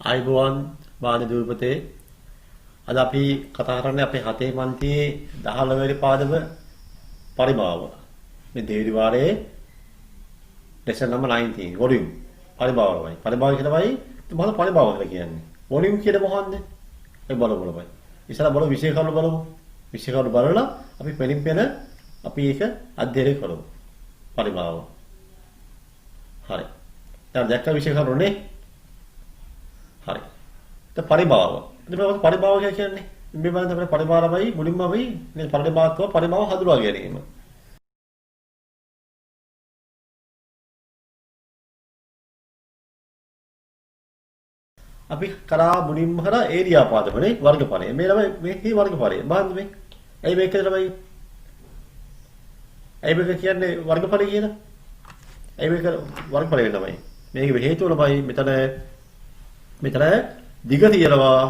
ආයිබෝවන් වාණි දූපතේ අද අපි කතා කරන්නේ අපේ 7 පන්තියේ 19 වෙනි පාඩම පරිභාව. මේ දෙවෙනි වාරයේ lesson number 19 volume පරිභාවයි. පරිභාව කියලායි මොකද පරිභාව කියලා කියන්නේ. volume කියන්නේ මොකක්ද? ඒ බලමු. ඉස්සර බලමු විශේෂ කරුණු බලමු. විශේෂ කරුණු බලලා අපි පෙනින් පෙන අපි ඒක අධ්‍යයනය කරමු. පරිභාව. හරි. දැන් දැක්ක විශේෂ කරුණු නේ. හරි. දැන් පරිභාව. ඉතින් පරිභාව කියන්නේ මේ බලන්න අපේ පරිභාවයි මුලින්ම අපි මේ පරිභාවත්ව පරිභාව හඳුනා ගැනීම. අපි කරා මුලින්ම කරා ඒරියා පාදමනේ වර්ගඵලය. මේ ළමයි මේ වර්ගඵලය. බලන්න මේ. ඇයි මේක ළමයි? ඇයි මේක කියන්නේ වර්ගඵලය කියන? ඇයි මේක වර්ගඵලය ළමයි? මේක හේතුව ළමයි මෙතන දිග තියනවා.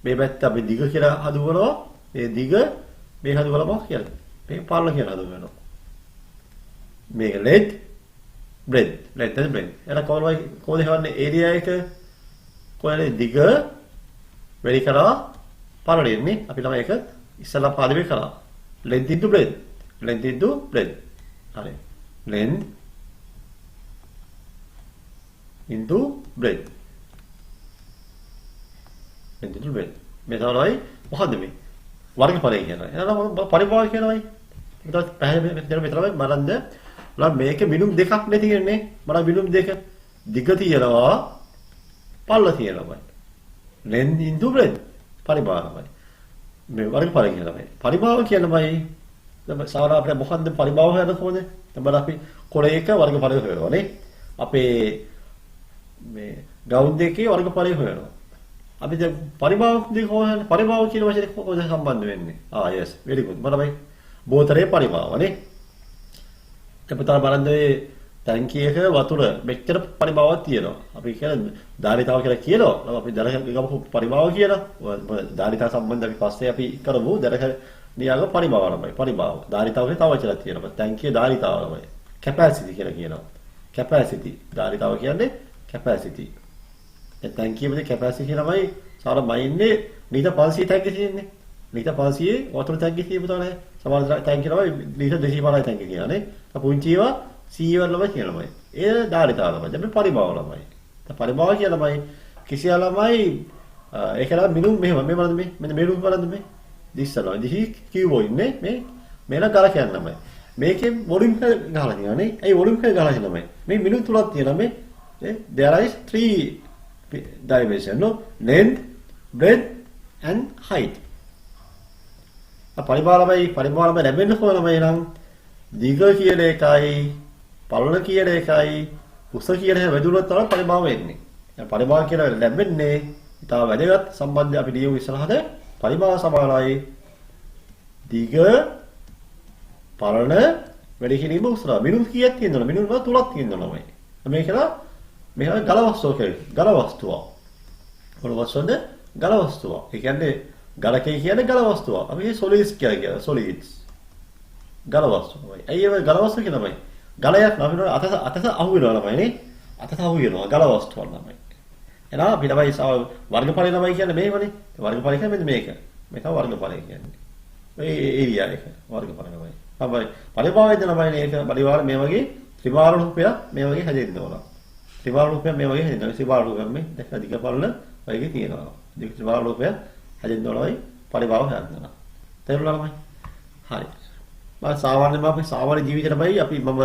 මේ පැත්ත අපි දිග කියලා හඳුන්වනවා. මේ දිග මේ හඳුන්වලා මොකක්ද කියන්නේ? මේක පළල කියලා හඳුන්වනවා. මේක length breadth and breadth. එතන කොහොමද හවන්නේ ඒරියා එක කොහේ දිග වැඩි කරා පළල එන්නේ. අපි ළමයි ඒක ඉස්සලා පාඩමේ කරා. length into breadth. length into breadth. හරි. length into breadth. මේ තමයි මොකද්ද මේ වර්ගඵලය කියන්නේ. එහෙනම් පරිභාව කියනවායි. මෙතන පැහැදිලි මෙතනයි බලන්න. මේක බිඳුම් දෙකක් නේ තියෙන්නේ. බලන්න බිඳුම් දෙක. දිග තියනවා පල්ල තියනවා. length into breadth පරිභාවයි. මේ වර්ගඵලය කියනවායි. පරිභාව කියනවායි. දැන් සාමාන්‍යයෙන් අපිට මොකද්ද පරිභාව හොයන්න කොහොමද? දැන් අපි කොලයක වර්ගඵලය හොයනවා නේ. අපේ මේ ග්‍රවුන්ඩ් එකේ වර්ගඵලය හොයනවා. අපි දැන් පරිභාව දෙක හොයන්නේ පරිභාව කියන වචනේ කොහොමද සම්බන්ධ වෙන්නේ? yes very good. බලන්න බෝතරේ පරිභාවනේ. අපිට බලන්න ටැංකියක වතුර මෙච්චර පරිභාවයක් තියෙනවා. අපි කියන්නේ ධාරිතාව කියලා කියනවා. අපි දැනගමු පරිභාව කියලා. ධාරිතාව සම්බන්ධ අපි පස්සේ අපි කරමු. නියඟ පරිභාව තමයි. පරිභාව. ධාරිතාවගේ තව වචනක් තියෙනවා. ටැංකියේ ධාරිතාව තමයි. capacity කියලා කියනවා. capacity. ධාරිතාව කියන්නේ capacity. ටැංකියේ කැපැසිටි කියලාමයි සාරමයි ඉන්නේ ලීටර් 500 ටැංකිය තියෙන්නේ. ලීටර් 500 වතුර ටැංකිය තියෙනවා. සමහර ටැංකිය තමයි ලීටර් 250 ටැංකිය කියන්නේ. පුංචි ඒවා සීවර් ළමයි කියලාමයි. ඒ ධාරිතාව ළමයි. දැන් පරිභාව ළමයි. දැන් පරිභාව කියලාමයි කිසියා ළමයි ඒකලා මිනුම් මෙහෙම මේ බලන්න මේ මෙන්න මෙනුම් බලන්න මේ දිස්සනවා. දිහි කිව්වෝ ඉන්නේ මේ මේලා ගල කියන්නමයි. මේකේ වොලියුම් එක ගහලා තියෙනවානේ. ඒ වොලියුම් එක ගහලා තියෙනමයි. මේ මිනුම් තුනක් තියෙනවා මේ there is 3 dimension no length breadth and height. පරිභාවය ලැබෙන්න කොහොමද නම් දිග කියන එකයි පළල කියන එකයි උස කියන එක වැදුනොත් තමයි පරිභාවය එන්නේ. දැන් පරිභාව කියලා ලැබෙන්නේ ඉතාල වැදගත් සම්බන්ධය අපි ලියමු ඉස්සරහට. පරිභාව සමානයි දිග පළල වැඩි කිරීම උසලා. මිනුම් කීයක් තියෙනවද? මිනුම් වල තුනක් තියෙනවමයි. මේක ගල වස්තුව කියන්නේ ගල වස්තුව. මොන වස්තුවද? ගල වස්තුව. ඒ කියන්නේ ගලකේ කියන්නේ ගල වස්තුව. අපි මේ solids කියලා කියනවා. solids. ගල වස්තුවයි. ඇයි ඒ ගල වස්තුව කියනමයි? ගලයක් නම් අතට අහු වෙනවා ළමයි නේ. අතට අහු වෙනවා ගල වස්තුව ළමයි. එහෙනම් අපි ළමයි වර්ගඵලය ළමයි කියන්නේ මේවනේ. වර්ගඵලය කියන්නේ මෙන්න මේක. මේක වර්ගඵලය කියන්නේ. මේ ඒරියා එක වර්ගඵලය ළමයි. අපි පරිභාවයේදී ළමයි මේක පරිභාව මේ වගේ ත්‍රිමාන රූපයක් මේ වගේ හැදෙන්න ඕන. ත්‍රිමාන රූපයක් මේ වගේ හැදෙනවා. ත්‍රිමාන රූපයක් මේ දැක්ක දිග පළල වගේ තියෙනවා. දිග ත්‍රිමාන රූපයක් හැදෙන්න ඕනයි පරිභාව හදනවා. තේරුණා ළමයි? හරි. මම සාමාන්‍ය ජීවිතේටමයි අපි මම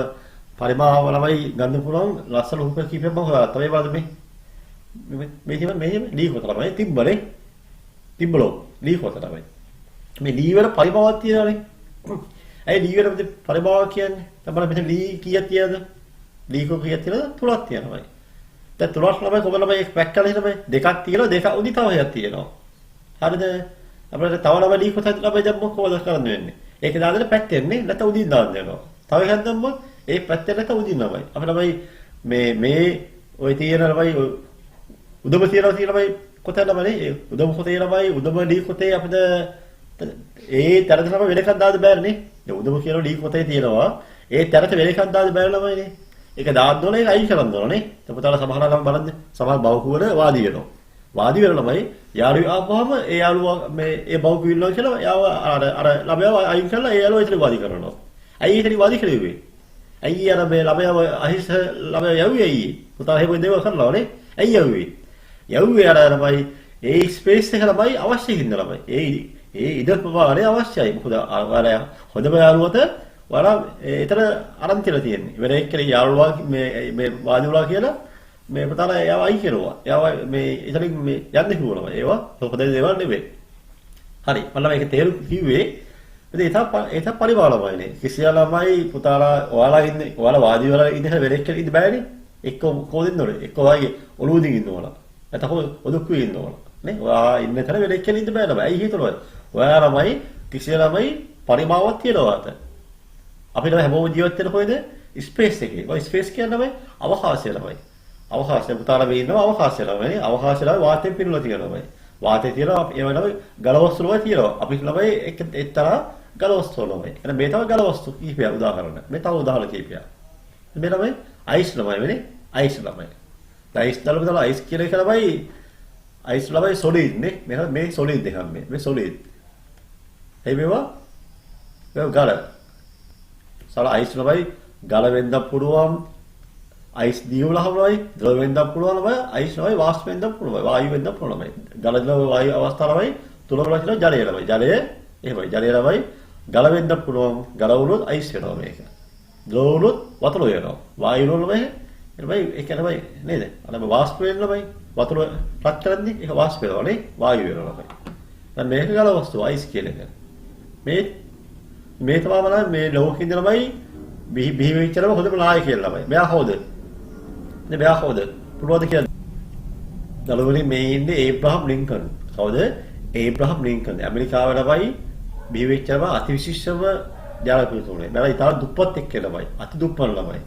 පරිභාව ළමයි ගන්න පුළුවන් ලස්සන රූප කීපයක් මම හොයාගත්තා. මේ බලන්න මේ ලී කොත ළමයි තිබ්බනේ. තිබ්බලෝ ලී කොත ළමයි. මේ ලී වල පරිභාවක් තියෙනවානේ. ඇයි ලී වල පරිභාව කියන්නේ? තමයි මෙතන ලී කීයක් තියෙනවද? ලීකෝ කීයක් තියෙනවද? තුනක් තියෙනවා. දැන් තුනක් ළමයි කොහොමද ළමයි එක පැක් කරලා හිටමයි දෙකක් තියෙනවා දෙක උදි තව එකක් තියෙනවා. හරිද? අපිට තව ළමයි ලීකෝ තත් ළමයි දැම්මොත් කොහොමද කරන්න වෙන්නේ? ඒක දාලා පැත්තෙන්නේ නැත්නම් උදින් දාන්න වෙනවා. තව එකක් දැම්මොත් ඒ පැත්තේ නැත්නම් උදින් ළමයි. අපිට ළමයි මේ ওই තියෙන ළමයි උදම තියනවා ළමයි කොතන ළමයි උදම කොතේ ළමයි උදම ලී කොතේ අපිට ඒ තරද ළමයි වෙන එකක් දාන්න බෑනේ. දැන් උදම කියන ලී කොතේ තියෙනවා ඒ තරත වෙන එකක් දාන්න බෑ ළමයිනේ. ඒක දාන්න ඕනේ ඒක අයින් කරන්න ඕනේ. එතකොට සමහර ළම බලන්න සමහර බවකුවර වාඩි වෙනවා. වාඩි වෙලා ළමයි යාළුවෝ ආපුවාම ඒ යාළුවා මේ ඒ බව් කිවිල්නවා කියලා යාව අර ළමයාව අයින් කරලා ඒ යාළුවා ඉතින් වාඩි කරනවා. ඇයි ඉතින් වාඩි කරුවේ? ඇයි අර මේ ළමයාව අහිංස ළමයා යව්වේ ඇයි? පුතා එහෙම දේවල් කරනවානේ. ඇයි යව්වේ? යව්වේ අර ළමයි ඒ ස්පේස් එක ළමයි අවශ්‍ය හින්දා ළමයි. ඒ ඉඩ ප්‍රමාණය අවශ්‍යයි. මොකද අර හොඳම යාළුවට වඩා ඒතර අරන් කියලා තියෙන්නේ. වෙන එක්කෙනෙක් යාළුවා මේ වාඩි වුණා කියලා මේ පුතාලා එයාව අයි කෙරුවා. එයාව මේ ඉතින් මේ යන්න කිව්වනවා. ඒවා හොඳ දේවල් නෙවෙයි. හරි. මම මේක තේරු කිව්වේ ඒක පරිපාලනයනේ. කිසියා ළමයි පුතාලා ඔයාලා වාඩි වෙලා ඉඳලා වෙන එක්කෙනෙක් ඉඳ බෑනේ. එක්ක කොහෙන්ද උනේ? එක්ක ඔයාගේ ඔළුව දිගින් ඉන්න ඕන. නැත්නම් ඔදුක්කු ඉන්න ඕන. නේ? ඔයා ඉන්න තැන වෙන එක්කෙනෙක් ඉඳ බෑ ළමයි. ඇයි හේතුව? ඔයා ළමයි කිසියා ළමයි පරිමාවක් තියනවාට. අපිට හැමෝම ජීවත් වෙන කොහෙද? ස්පේස් එකේ. ඔය ස්පේස් කියන්නේ අවකාශය ළමයි. අවකාශය පුතාලා මේ ඉන්නවා අවකාශය ළමයි. අවකාශය ළමයි වාතයෙන් පිරුණා තියෙනවා. වාතය තියෙනවා ඒ වෙනම ගලවස්තු ළමයි තියෙනවා. අපි ළමයි එක්තරා ගලවස්තු ළමයි. එහෙනම් මේ තමයි ගලවස්තු කීපයක් උදාහරණ. මේ තව උදාහරණ කීපයක්. මේ ළමයි අයිස් ළමයි වෙන්නේ අයිස් ළමයි. අයිස් ළමයි තමයි අයිස් කියන එක ළමයි අයිස් ළමයි සොලිඩ් නේ. මේ සොලිඩ් එකක් මේ සොලිඩ්. ඒ මේවා ගල. සල අයිස් ළමයි ගල වෙන්න පුළුවන්. අයිස් දියවලමයි ද්‍රව වෙන්න පුළුවන් ළමයි අයිස් ළමයි වාෂ්ප වෙන්න පුළුවන්. වායු වෙන්න පුළුවන් ළමයි. ගල ද්‍රව වායු අවස්ථාව ළමයි තුලවල කියලා ජලය ළමයි. ජලය එහෙමයි. ජලය ළමයි ගල වෙන්න පුළුවන්. ගල වුණොත් අයිස් වෙනවා මේක. ද්‍රව වුණොත් වතුර වෙනවා. වායු වුණොත් ළමයි ඒක ළමයි නේද? අර වාෂ්ප වෙන්න ළමයි වතුර රත් කරද්දි ඒක වාෂ්ප වෙනවා නේ. වායු වෙනවා ළමයි. දැන් මේක ගල වස්තු අයිස් කියන එක. මේ තමයි බලන්න මේ ලෝකෙින්ද ළමයි බිහි වෙච්ච ළමයි හොඳම නායකයෙක් ළමයි. මෙයා හොද. මෙයා හොද. පුළුවන්ද කියලා. දලුවනේ මේ ඉන්නේ ඒබ්‍රහම් ලින්කන්. කවුද? Abraham Lincoln. ඇමරිකාවේ ළමයි බිහි වෙච්ච ළමයි අතිවිශිෂ්ටම ජාලපියතුනේ. මෙයා ඉතාල දුප්පත් එක්ක ළමයි. අති දුප්පත් ළමයි.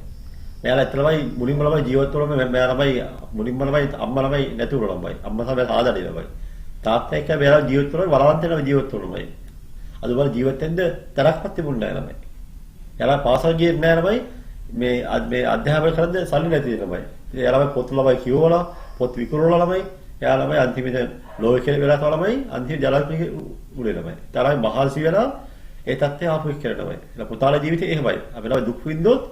මෙයාලා ඇත්ත ළමයි මුලින්ම ළමයි ජීවත් වුණා මෙයා ළමයි මුලින්ම ළමයි අම්මා ළමයි නැති වුණා ළමයි. අම්මා තමයි ආදරේ ළමයි. තාත්තා එක්ක මෙයාලා ජීවත් වුණා වලවන්තේම ජීවත් වුණා ළමයි. අද බල ජීවත් වෙන්න තරක්වත් තිබුණේ නැහැ ළමයි. එයාලා පාසල් ගියේ නැහැ ළමයි. මේ අධ්‍යාපනය කරද්දී සල්ලි නැති ළමයි. ඉතින් එයාලා පොත් ළමයි කියවලා පොත් විකුණලා ළමයි. එයා ළමයි අන්තිමට ලෝකෙ කියලා වෙලා තව ළමයි අන්තිම ජලාශයේ උඩේ ළමයි. තරයි මහල්සි වෙලා ඒ තත්ත්වය ආපු එක්කන ළමයි. ඒක පුතාලා ජීවිතේ එහෙමයි. අපි ළමයි දුක් විඳොත්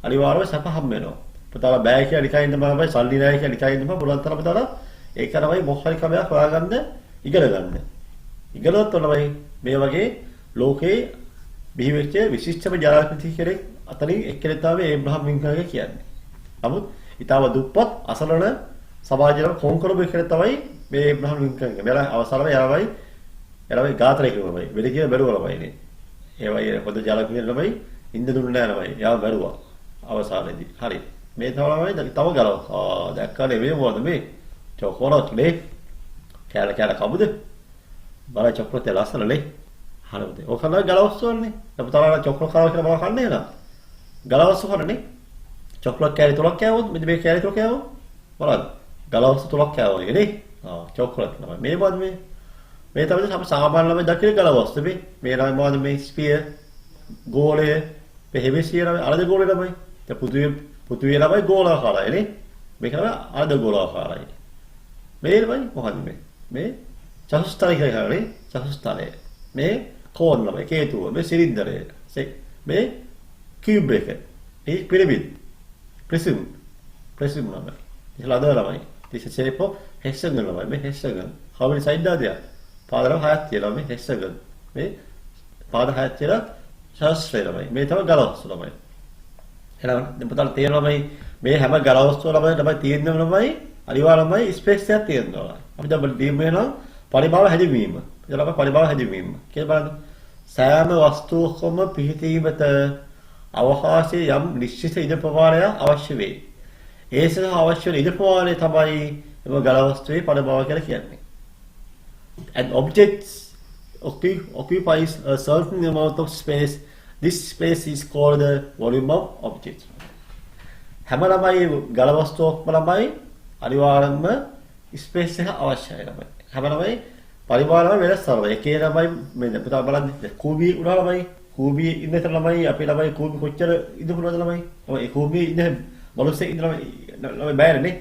අනිවාර්යව සැප හම් වෙනවා. පුතාලා බෑ කියලා නිකන් ඉන්න බෑ සල්ලි නැහැ කියලා නිකන් ඉන්න බෑ පුළුවන් තරම් පුතාලා ඒක ළමයි මොහරි කමයක් හොයාගන්න ඉගෙන ගන්න. ඉගෙනොත් ළමයි මේ වගේ ලෝකේ බිහි වෙච්ච විශිෂ්ටම ජනාධිපති කෙනෙක් අතරින් එක්කෙනෙක් තමයි ඒබ්‍රහම් ලින්කන් කියන්නේ. නමුත් ඊටව දුප්පත් අසරණ සමාජයක කොන්කරපු කෙනෙක් තමයි මේ ඒබ්‍රහම් ලින්කන්. මෙලා අවසරම යරවයි ගාත්‍රේ කියවමයි. වෙද කියන බැලුවලමයිනේ. ඒවයි පොද ජලකුණේ ළමයි ඉන්න දුන්නේ නැහැ ළමයි. යාව බැලුවා අවසානයේදී. හරි. මේ තමයි තව ගලව. දැක්කනේ මේ මොකද මේ? චොකෝලට් නේ. කෑල කවුද? බල චොකලට් ලස්සන නේ. හරිද? ඔක තමයි ගලවස්තු වලනේ. අපි තරහ චොකලට් කාවා කියලා බල කන්නේ නේද? ගලවස්තු කරන්නේ. චොකලට් කෑලි තුනක් කෑවොත් මෙන්න මේ කෑලි තුනක් කෑවොත් බලන්න. ගලවස්තු තුනක් කෑවෝ නේ. චොකලට් තමයි. මේ මොකද මේ? මේ තමයි අපි සාමාන්‍ය ළමයි දකින ගලවස්තු මේ. මේ ළමයි මොකද මේ ස්පියර් ගෝලය මේ හෙමිස්ෆියර් අරද ගෝලය තමයි. දැන් පෘථිවිය ළමයි ගෝලාකාරයි නේ. මේක තමයි අරද ගෝලාකාරයි. මේ ළමයි මොකද මේ? මේ චතුස්තරය කියලා නේ. චතුස්තරය. මේ කෝන් ළමයි කේතුව මේ සිලින්ඩරය. මේ කියුබ් එක. මේ පිරමිඩ්. ප්‍රිසම් ළමයි. ඉහළද ළමයි. this is shape of hexagon ළමයි. මේ hexagon. how many sides are there? පාද හයක් තියෙනවා මේ hexagon. මේ පාද හයක් තියෙන ශාස්ත්‍රය ළමයි. මේ තමයි ගලවස්තු ළමයි. එහෙනම් පුතාලා තේරෙනවා මේ හැම ගලවස්තු ළමයි තමයි තියෙනම ළමයි අනිවාර්යයෙන්ම ස්පේස් එකක් තියෙනවා. අපි දැන් දීම වෙනවා පරිභාව හැදීම. එතකොට පරිභාව හැදීම. කියලා බලන්න. සෑම වස්තුවකම පිහිටීමට අවකාශයේ යම් නිශ්චිත ඉඩ ප්‍රමාණයක් අවශ්‍ය වේ. ඒ සඳහා අවශ්‍ය ඉඩ ප්‍රමාණය තමයි එම ගලවස්තුවේ පරිභාව කියලා කියන්නේ. An object occupies a certain amount of space. This space is called the volume of object. හැම ළමයි ගලවස්තුවක්ම ළමයි අනිවාර්යයෙන්ම ස්පේස් එක අවශ්‍යයි ළමයි. හැම ළමයි පරිමාණය වෙනස් කරනවා. එකේ ළමයි මේ පුතා බලන්න කූබියේ උනා ළමයි කූබියේ ඉන්න ළමයි අපේ ළමයි කූබි කොච්චර ඉඳ පුළුවන්ද ළමයි? ඔය කූබියේ ඉන්න මනුස්සයෙක් ඉන්න ළමයි බෑනේ.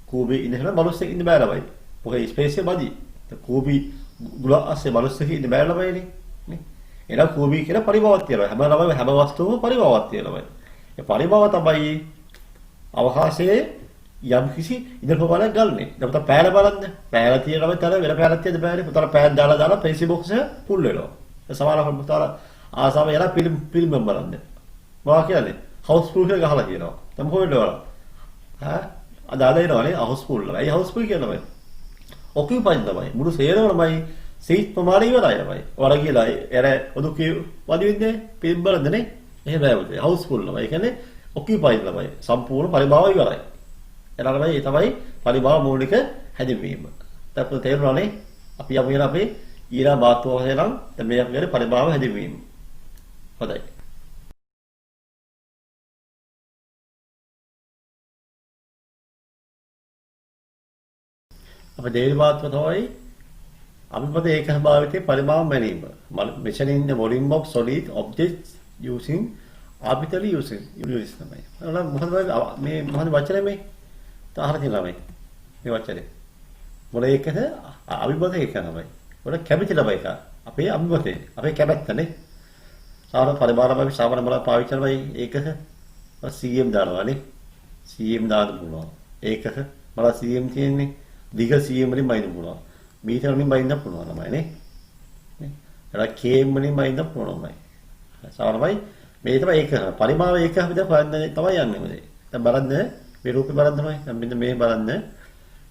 කූබියේ ඉන්න මනුස්සයෙක් ඉන්න බෑ ළමයි. මොකද ස්පේස් එක බදි. කූඹි ගුල අස්සේ මනුස්සයෙක් ඉන්න බෑ ළමයිනේ. නේ. එහෙනම් කූඹි කියන පරිභවයක් තියෙනවා. හැම ළමයි හැම වස්තුවකම පරිභවයක් තියෙනවා. ඒ පරිභව තමයි අවකාශයේ යම් කිසි ඉන්ද්‍ර ප්‍රමාණයක් ගන්නනේ. දැන් පුතා පෑල බලන්න. පෑල තියෙනවා තර වෙන පෑලක් තියෙද බෑනේ. පුතාලා පෑල් දාලා පෙන්සිල් බොක්ස් එක ෆුල් වෙනවා. ඒ සමහරවල් පුතාලා ආසාව යලා ෆිල්ම් බලන්න. මොනවා කියන්නේ? හවුස්ෆුල් කියලා ගහලා කියනවා. දැන් මොකද වෙනවද? අදාළ වෙනවනේ හවුස්ෆුල්. ඒ හවුස්ෆුල් කියනවා. ඔකියුපයිඩ් තමයි. මුළු සේරමයි සීට් ප්‍රමාණය ඉවරයි තමයි. වර කියලා එර ඔදුකේ වදින්නේ ෆිල්ම් බලන්නේ. එහෙම බෑ. හවුස්ෆුල් තමයි. ඒ කියන්නේ ඔකියුපයිඩ් තමයි. සම්පූර්ණ පරිභාව ඉවරයි. එතනමයි ඒ තමයි පරිභාව මූලික හැදින්වීම. දැන් තේරුණානේ? අපි යමු කියන අපේ ඊළඟ මාතෘකාව වෙනම් දැන් මේ අපි කියන්නේ පරිභාව හැදින්වීම. හොඳයි. අපේ දෙවෙනි මාතෘකාව තමයි අභිමත ඒකභාවිතයේ පරිභාව මැනීම. measuring the volume of solid objects using arbitrary units තමයි. මොකද මේ මොකද වචනේ මේ තාහර තියෙනවා මේ වචනේ. මොන එකද අභිමත ඒක තමයි. මොන කැමැති ළමයි එක. අපේ අභිමතේ. අපේ කැමැත්තනේ. සාමාන්‍ය පරිභාවම අපි සාමාන්‍ය බල පාවිච්චි කරනවායි ඒකක cm දානවානේ. cm දාන්න පුළුවන්. ඒකක බල cm තියෙන්නේ දිග cm වලින් බයින්න පුළුවන්. මීටර වලින් බයින්න පුළුවන් ළමයි නේ. නේ. km වලින් බයින්න පුළුවන් ළමයි. සාමාන්‍යයි මේ තමයි ඒක පරිමාව ඒක අපි දැන් තමයි යන්නේ මොකද. දැන් බලන්න මේ රූපේ බලන්න තමයි. දැන් මෙන්න මේ බලන්න.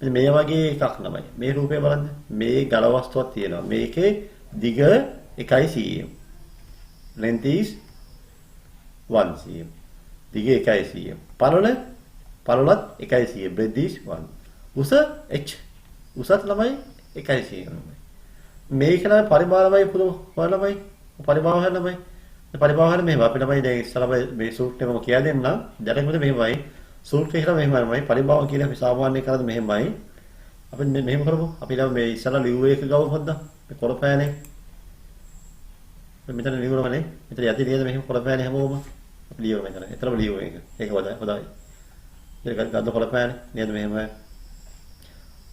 මෙන්න මේ වගේ එකක් ළමයි. මේ රූපේ බලන්න. මේ ගල වස්තුවක් තියෙනවා. මේකේ දිග 1 cm. Length is 1 cm. දිග 1 cm. පළලත් 1 cm. Breadth is 1. උස h. උසත් ළමයි 1 cm. මේක තමයි පරිමාණමයි පුදු ළමයි. පරිමාණ ළමයි. පරිභාව හරිය මෙහෙම අපි ළමයි දැන් ඉස්සරහ මේ සූත්‍රේ මම කියා දෙන්නම්. දැනගමුද මෙහෙමයි. සූත්‍රේ කියලා මෙහෙමයි. පරිභාව කියලා අපි සාමාන්‍ය කරන්නේ මෙහෙමයි. අපි මෙහෙම කරමු. අපි ළම මේ ඉස්සරහ ලිව්වේ එක ගවු පොද්දා. මේ කොරපෑනේ. මෙතන ලියුණානේ. මෙතන යටි නේද මෙහෙම කොරපෑනේ හැමෝම. අපි ලියුවා මෙතන. එතරම් ලියුවා ඒක. ඒක හොඳයි. ඒක ගන්න කොරපෑනේ නේද මෙහෙම.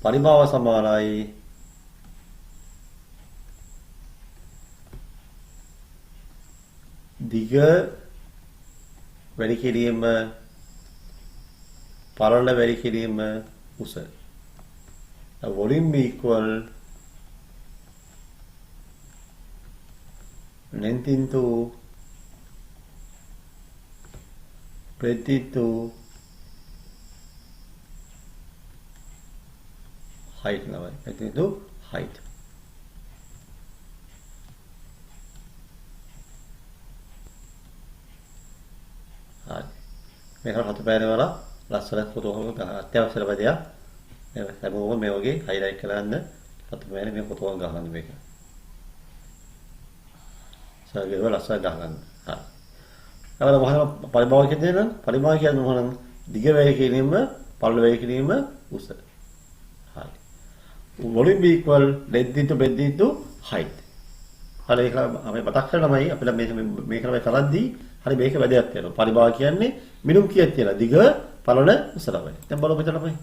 පරිභාව සමානයි දිග වැඩි කිරීම පළල වැඩි කිරීම උස. volume equal length into breadth into height නවයි. length into height. මේක හතු පෑනේ වල ලස්සන ෆොටෝ එකක් ගන්න අත්‍යවශ්‍ය දෙයක්. මේ හැමෝම මේ වගේ හයිලයිට් කරන්න හතු පෑනේ මේ ෆොටෝ එකක් ගන්න මේක. සාගේව ලස්සන ගන්න. හරි. ඊළඟ මොහොත පරිභාව කියන්නේ නම් පරිභාව කියන්නේ මොනවාද? දිග වේග කිරීම, පළල වේග කිරීම, උස. හරි. volume equal length into breadth into height. හරි ඒක අපි මතක් කරගමයි අපිට මේක තමයි කරද්දී හරි මේක වැදගත් වෙනවා. පරිභාව කියන්නේ මිනුම් කීයක් තියෙනවා. දිග, පළල, උස ළමයි. දැන් බලමු මෙතන ළමයි.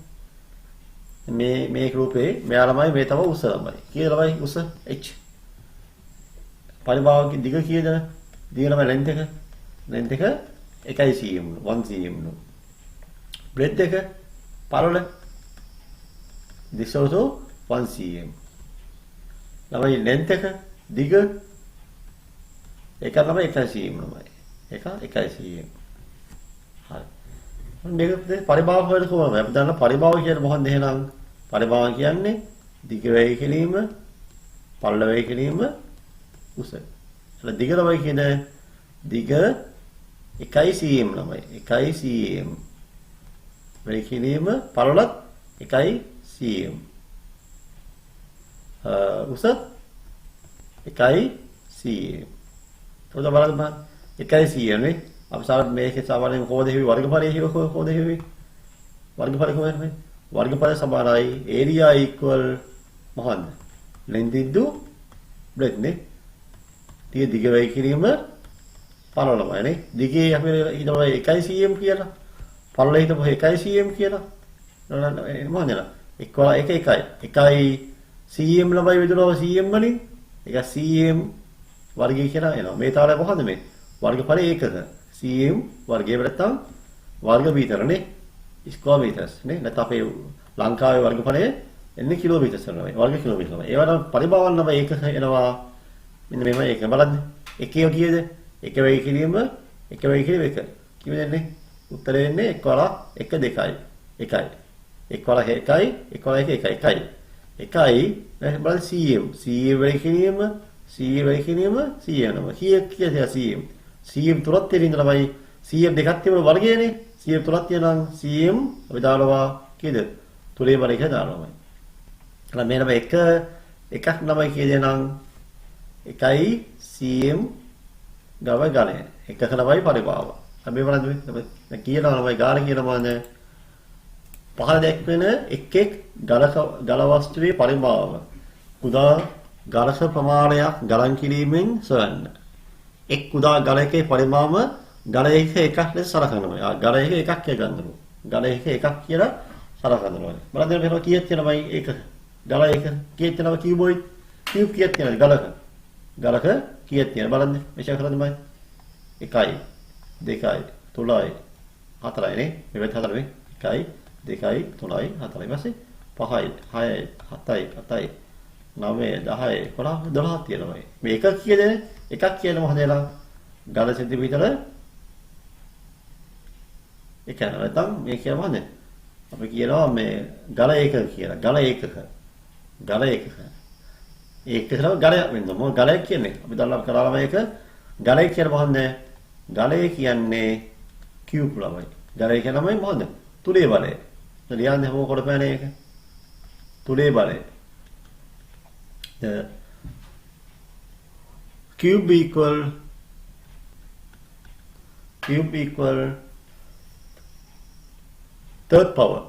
මේ රූපේ මෙයා ළමයි මේ තමයි උස ළමයි. කීයද ළමයි උස? h. පරිභාවකේ දිග කීයද? දිග ළමයි length එක. length එක 1 cm 1 cm. breadth එක පළල this also 1 cm. ළමයි length එක දිග එක ළමයි 1 cm ළමයි. එක 1 cm. හරි. මේක පරිභාව වල කොහොමද? අපි දන්න පරිභාව කියන්නේ මොකක්ද එහෙනම්? පරිභාව කියන්නේ දිග වේග කිරීම, පළල වේග කිරීම, උස. එතන දිග ළමයි කියන දිග 1 cm ළමයි. 1 cm. වේග කිරීම පළලත් 1 cm. උස 1 cm. තෝද බලන්න 1 cm නේ. අපි සාමාන්‍යයෙන් මේකේ සාමාන්‍යයෙන් කොහොමද හිවි වර්ගඵලයේ හිව කොහොමද හිවි? වර්ගඵල කොහොමද මේ? වර්ගඵල සමානයි area equal මොකක්ද? length into breadth නේ. දිග වේග කිරීම පළලමයි නේ. දිගේ අපි හිතනවා 1 cm කියලා. පළල හිතමු 1 cm කියලා. මොකද? එක් වල එක එකයි. එකයි cm ළමයි බෙදුනවා cm වලින්. ඒක cm වර්ගය කියලා එනවා. මේ තාලය කොහොමද මේ? වර්ගඵලය ඒකක. cm වර්ගය නැත්තම් වර්ග මීටරනේ. ස්ක්වයර් මීටර්ස් නේ. නැත්නම් අපේ ලංකාවේ වර්ගඵලය එන්නේ කිලෝමීටර්ස් වලයි. වර්ග කිලෝමීටර් වලයි. ඒවට පරිභාවන නම් ඒකක එනවා. මෙන්න මේව ඒක බලන්න. එකේ කීයද? එක වෙයි කිරීම එක වෙයි කිරීම එක. කිව්වෙන්නේ උත්තරේ එන්නේ 1 වල 1 2යි. 1යි. 1 වල 1යි 1 වල 1 1යි. 1යි බලන්න cm. cm වෙයි කිරීම cm වෙයි කිරීම cm නම. කීයද cm? cm තුනක් තියෙන ළමයි cm දෙකක් තියෙන වර්ගයනේ. cm තුනක් තියෙනම් cm අපි දානවා කීයද? තුනේ වල එක දානවා. එහෙනම් මේ නම එකක් ළමයි කීයද නම් 1යි cm ගව ගණය. එකක ළමයි පරිභාව. අපි බලන්න මේ කියනවා ළමයි ගාන කියනවාද? පහළ දැක්වෙන එක් ගල වස්තුවේ පරිභාව. කුඩා ගලක ප්‍රමාණයක් ගලන් කිරීමෙන් සොයන්න. එක් කුඩා ගලකේ පරිමාම ගල එකක් ලෙස සලකනවා. ගල එකක් ගන්නවා. ගල එකක් කියලා සලකනවා. බලන්න මෙහෙම කීයක් තියෙනවයි ඒක. ගල එක කීයක් තියෙනව කියුබොයිඩ්. කියුබ් කීයක් තියෙනවද ගලක? ගලක කීයක් තියෙනවද බලන්න. මෙච්චර කරන්න බෑ. 1යි 2යි 3යි 4යි නේ. මේ වෙත් 4 නේ. 1යි 2යි 3යි 4යි ඊපස්සේ 5යි 6යි 7යි 8යි 9යි 10යි 11යි 12ක් තියෙනවා. මේ එක කීයද? එකක් කියන මොකද එලා? ගල සෙන්ටිමීටර එක නැත්නම් මේ කියන මොකද? අපි කියනවා මේ ගල ඒකක කියලා. ගල ඒකක. ගල ඒකක. ඒක තමයි ගලයක් වෙන්න. මොකද ගලයක් කියන්නේ? අපි දන්නා කරාම ඒක ගලය කියන මොකද්ද? ගලය කියන්නේ කියුබ් ළමයි. ගලය කියන්නේ මොකද්ද? තුලේ බලය. ලියන්නේ මොකද කරපෑනේ ඒක? තුලේ බලය. The cube equal third power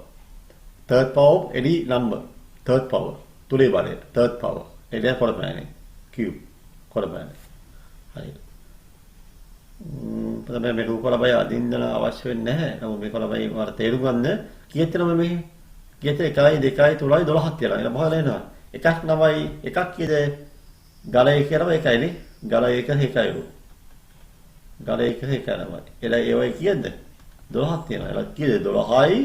of any number. Third power. තුලේ බලය. Third power. ඒක කරපෑනේ. cube කරපෑනේ. හරි. තමයි මේ රූප ලබය අදින්න අවශ්‍ය වෙන්නේ නැහැ. නමුත් මේ ලබය වල තේරුම් ගන්න කීයක් තියෙනවද මේ? කීයට 1යි 2යි 3යි 12ක් තියලා. එන මොකද එනවා? එකක් 9යි එකක් කීයද? ගලය කියනවා එකයිනේ. ගලය එක එකයි. ගලය එක එක තමයි. එලා ඒ වගේ කීයද? 12ක් තියෙනවා. එලා කීයද? 12යි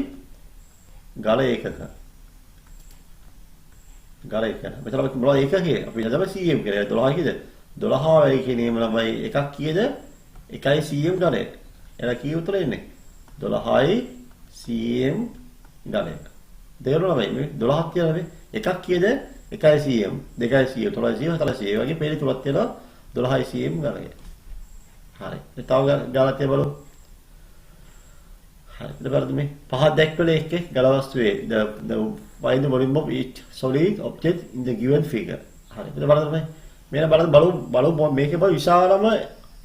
ගලය එකක. ගලය එක. මෙතන අපි මොනවද එක කියේ? අපි හිතමු cm කියලා. 12 කීයද? 12යි කියනේම ළමයි එකක් කීයද? 1යි cm ගලය. එලා කී උතර එන්නේ? 12යි cm ගලය. තේරුණා මේ 12ක් කියලා මේ එකක් කීයද? 1යි cm 2යි cm 3යි cm 4යි cm වගේ පේලි තුනක් තියෙනවා 12යි cm ගලය. හරි. තව ගාලක් තිය බලමු. හරි. ඊට පස්සේ මේ පහ දැක්වල එකේ ගල වස්තුවේ the find the volume of each solid object in the given figure. හරි. ඊට බලන්න මේ බලමු මේකේ බල විශාලම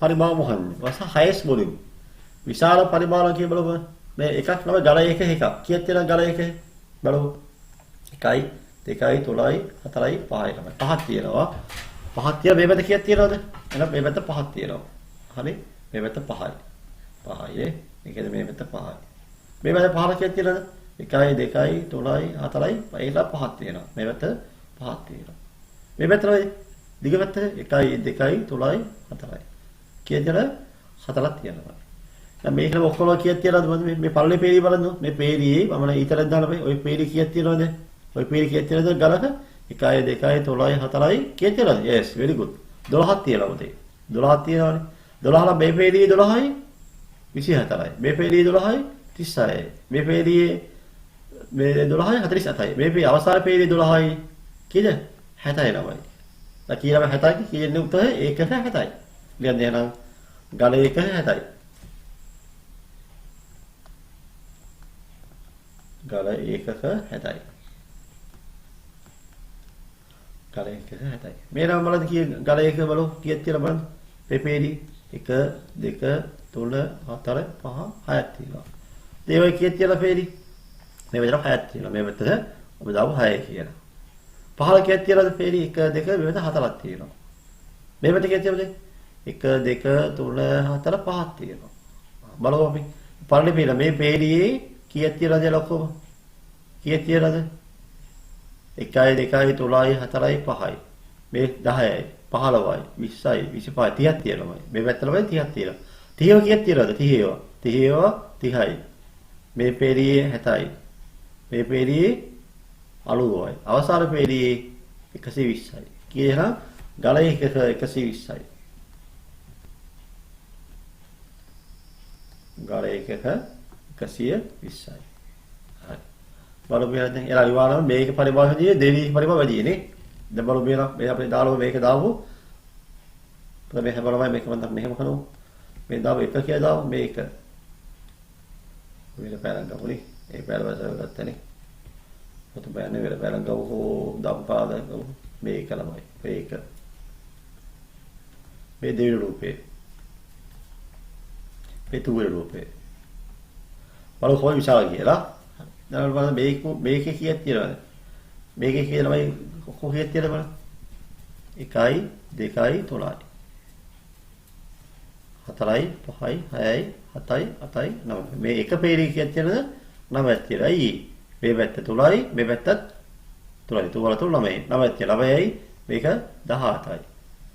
පරිමාණ මොකක්ද? වස highest volume. විශාල පරිමාණ කිය බලමු. මේ එකක් තමයි ගල එක එකක්. කීයක් තියෙනවද ගල එක? බලමු. 1යි 2යි 3යි 4යි 5යි තමයි. පහක් තියෙනවා. පහක් තියලා මේ පැත්ත කීයක් තියෙනවද? එහෙනම් මේ පැත්ත පහක් තියෙනවා. හරි. මේ පැත්ත 5යි. 5යි. ඒ කියන්නේ මේ පැත්ත 5යි. මේ පැත්ත 5 කීයක් තියෙනවද? 1යි 2යි 3යි 4යි 5යි පහක් තියෙනවා. මේ පැත්ත පහක් තියෙනවා. මේ පැත්තේ දිග පැත්ත 1යි 2යි 3යි 4යි. කීයද? 4ක් තියෙනවා. දැන් මේකේ ඔක්කොම කීයක් තියෙනවද? මේ පළලේ පේරිය බලන්න. මේ පේරියේ මම ඊතරක් දාලා ඔය පේරිය කීයක් තියෙනවද? ඔය පේරිය කීයක් තියෙනවද ගලක? 1යි 2යි 3යි 4යි කීයක් තියෙනවද? yes very good. 12ක් තියෙනවා උතේ. 12ක් තියෙනවානේ. 12 මේ පේරියේ 12යි 24යි. මේ පේරියේ 12යි 36යි. මේ පේරියේ මේ 12යි 47යි. මේ අවසාන පේරියේ 12යි කීයද? 69යි. දැන් කීයම 70යි කියන්නේ උතේ ඒකට 70යි. ලියන්න එහෙනම් ගල එක 70යි. ගල ඒකක 70යි. ගල එකක 70යි. මේ නම් බලන්න කී ගල එක බලමු කීයක් කියලා බලන්න. පෙපේලි 1 2 3 4 5 6ක් තියෙනවා. ඒ වගේ කීයක් කියලා පේලි. මේ විතර 6ක් තියෙනවා. මේ විතර ඔබ දාමු 6 කියලා. පහල කීයක් තියලාද පේලි 1 2 මේ විතර 4ක් තියෙනවා. මේ විතර කීයක් තියලාද? 1 2 3 4 5ක් තියෙනවා. බලමු අපි. පළවෙනි පේල මේ පේලියේ කීයක් තියලාද ඔක්කොම? කීයක් තියලාද? 1යි 2යි 3යි 4යි 5යි. මේ 10යි 15යි 20යි 25යි 30ක් තියෙනවා. මේ පැත්ත ළමයි 30ක් තියෙනවා. 30 කීයක් තියෙනවද? 30 ඒවා. 30 ඒවා 30යි. මේ පේරියේ 60යි. මේ පේරියේ 90යි. අවසාන පේරියේ 120යි. කියනවා ගලේ එකක 120යි. ගලේ එකක 120යි. හරි. බලමු දැන් එලා අනිවාර්යයෙන්ම මේක පරිභාෂාවේ දෙවි පරිභාෂාව වැඩි නේ. දැන් බලමු මේ අපේ දාලා මේක දාමු. මේ හැබලමයි මේක මම මෙහෙම කරමු. මේ දාමු එක කියලා දාමු මේක. වෙන පැලං ගමුනේ. ඒ පැල වශයෙන් ගත්තනේ. පොත බෑනේ වෙන පැලං ගමු හෝ දම්පාද ගමු. මේක ළමයි. මේක. මේ දෙවි රූපේ. මේ තුවර රූපේ. බලමු කොයි විශාල කියලා. දැන් බලන්න මේකේ කීයක් තියෙනවද? මේකේ කියලාමයි කොහේ තියෙනද බලන්න. 1යි 2යි 3යි 4යි 5යි 6යි 7යි 8යි 9යි. මේ එක පේරිය කීයක් තියෙනද? 9ක් තියෙනයි. මේ පැත්ත 3යි මේ පැත්තත් 3යි. 3 3 9යි. 9ක් තියෙන 9යි මේක 17යි.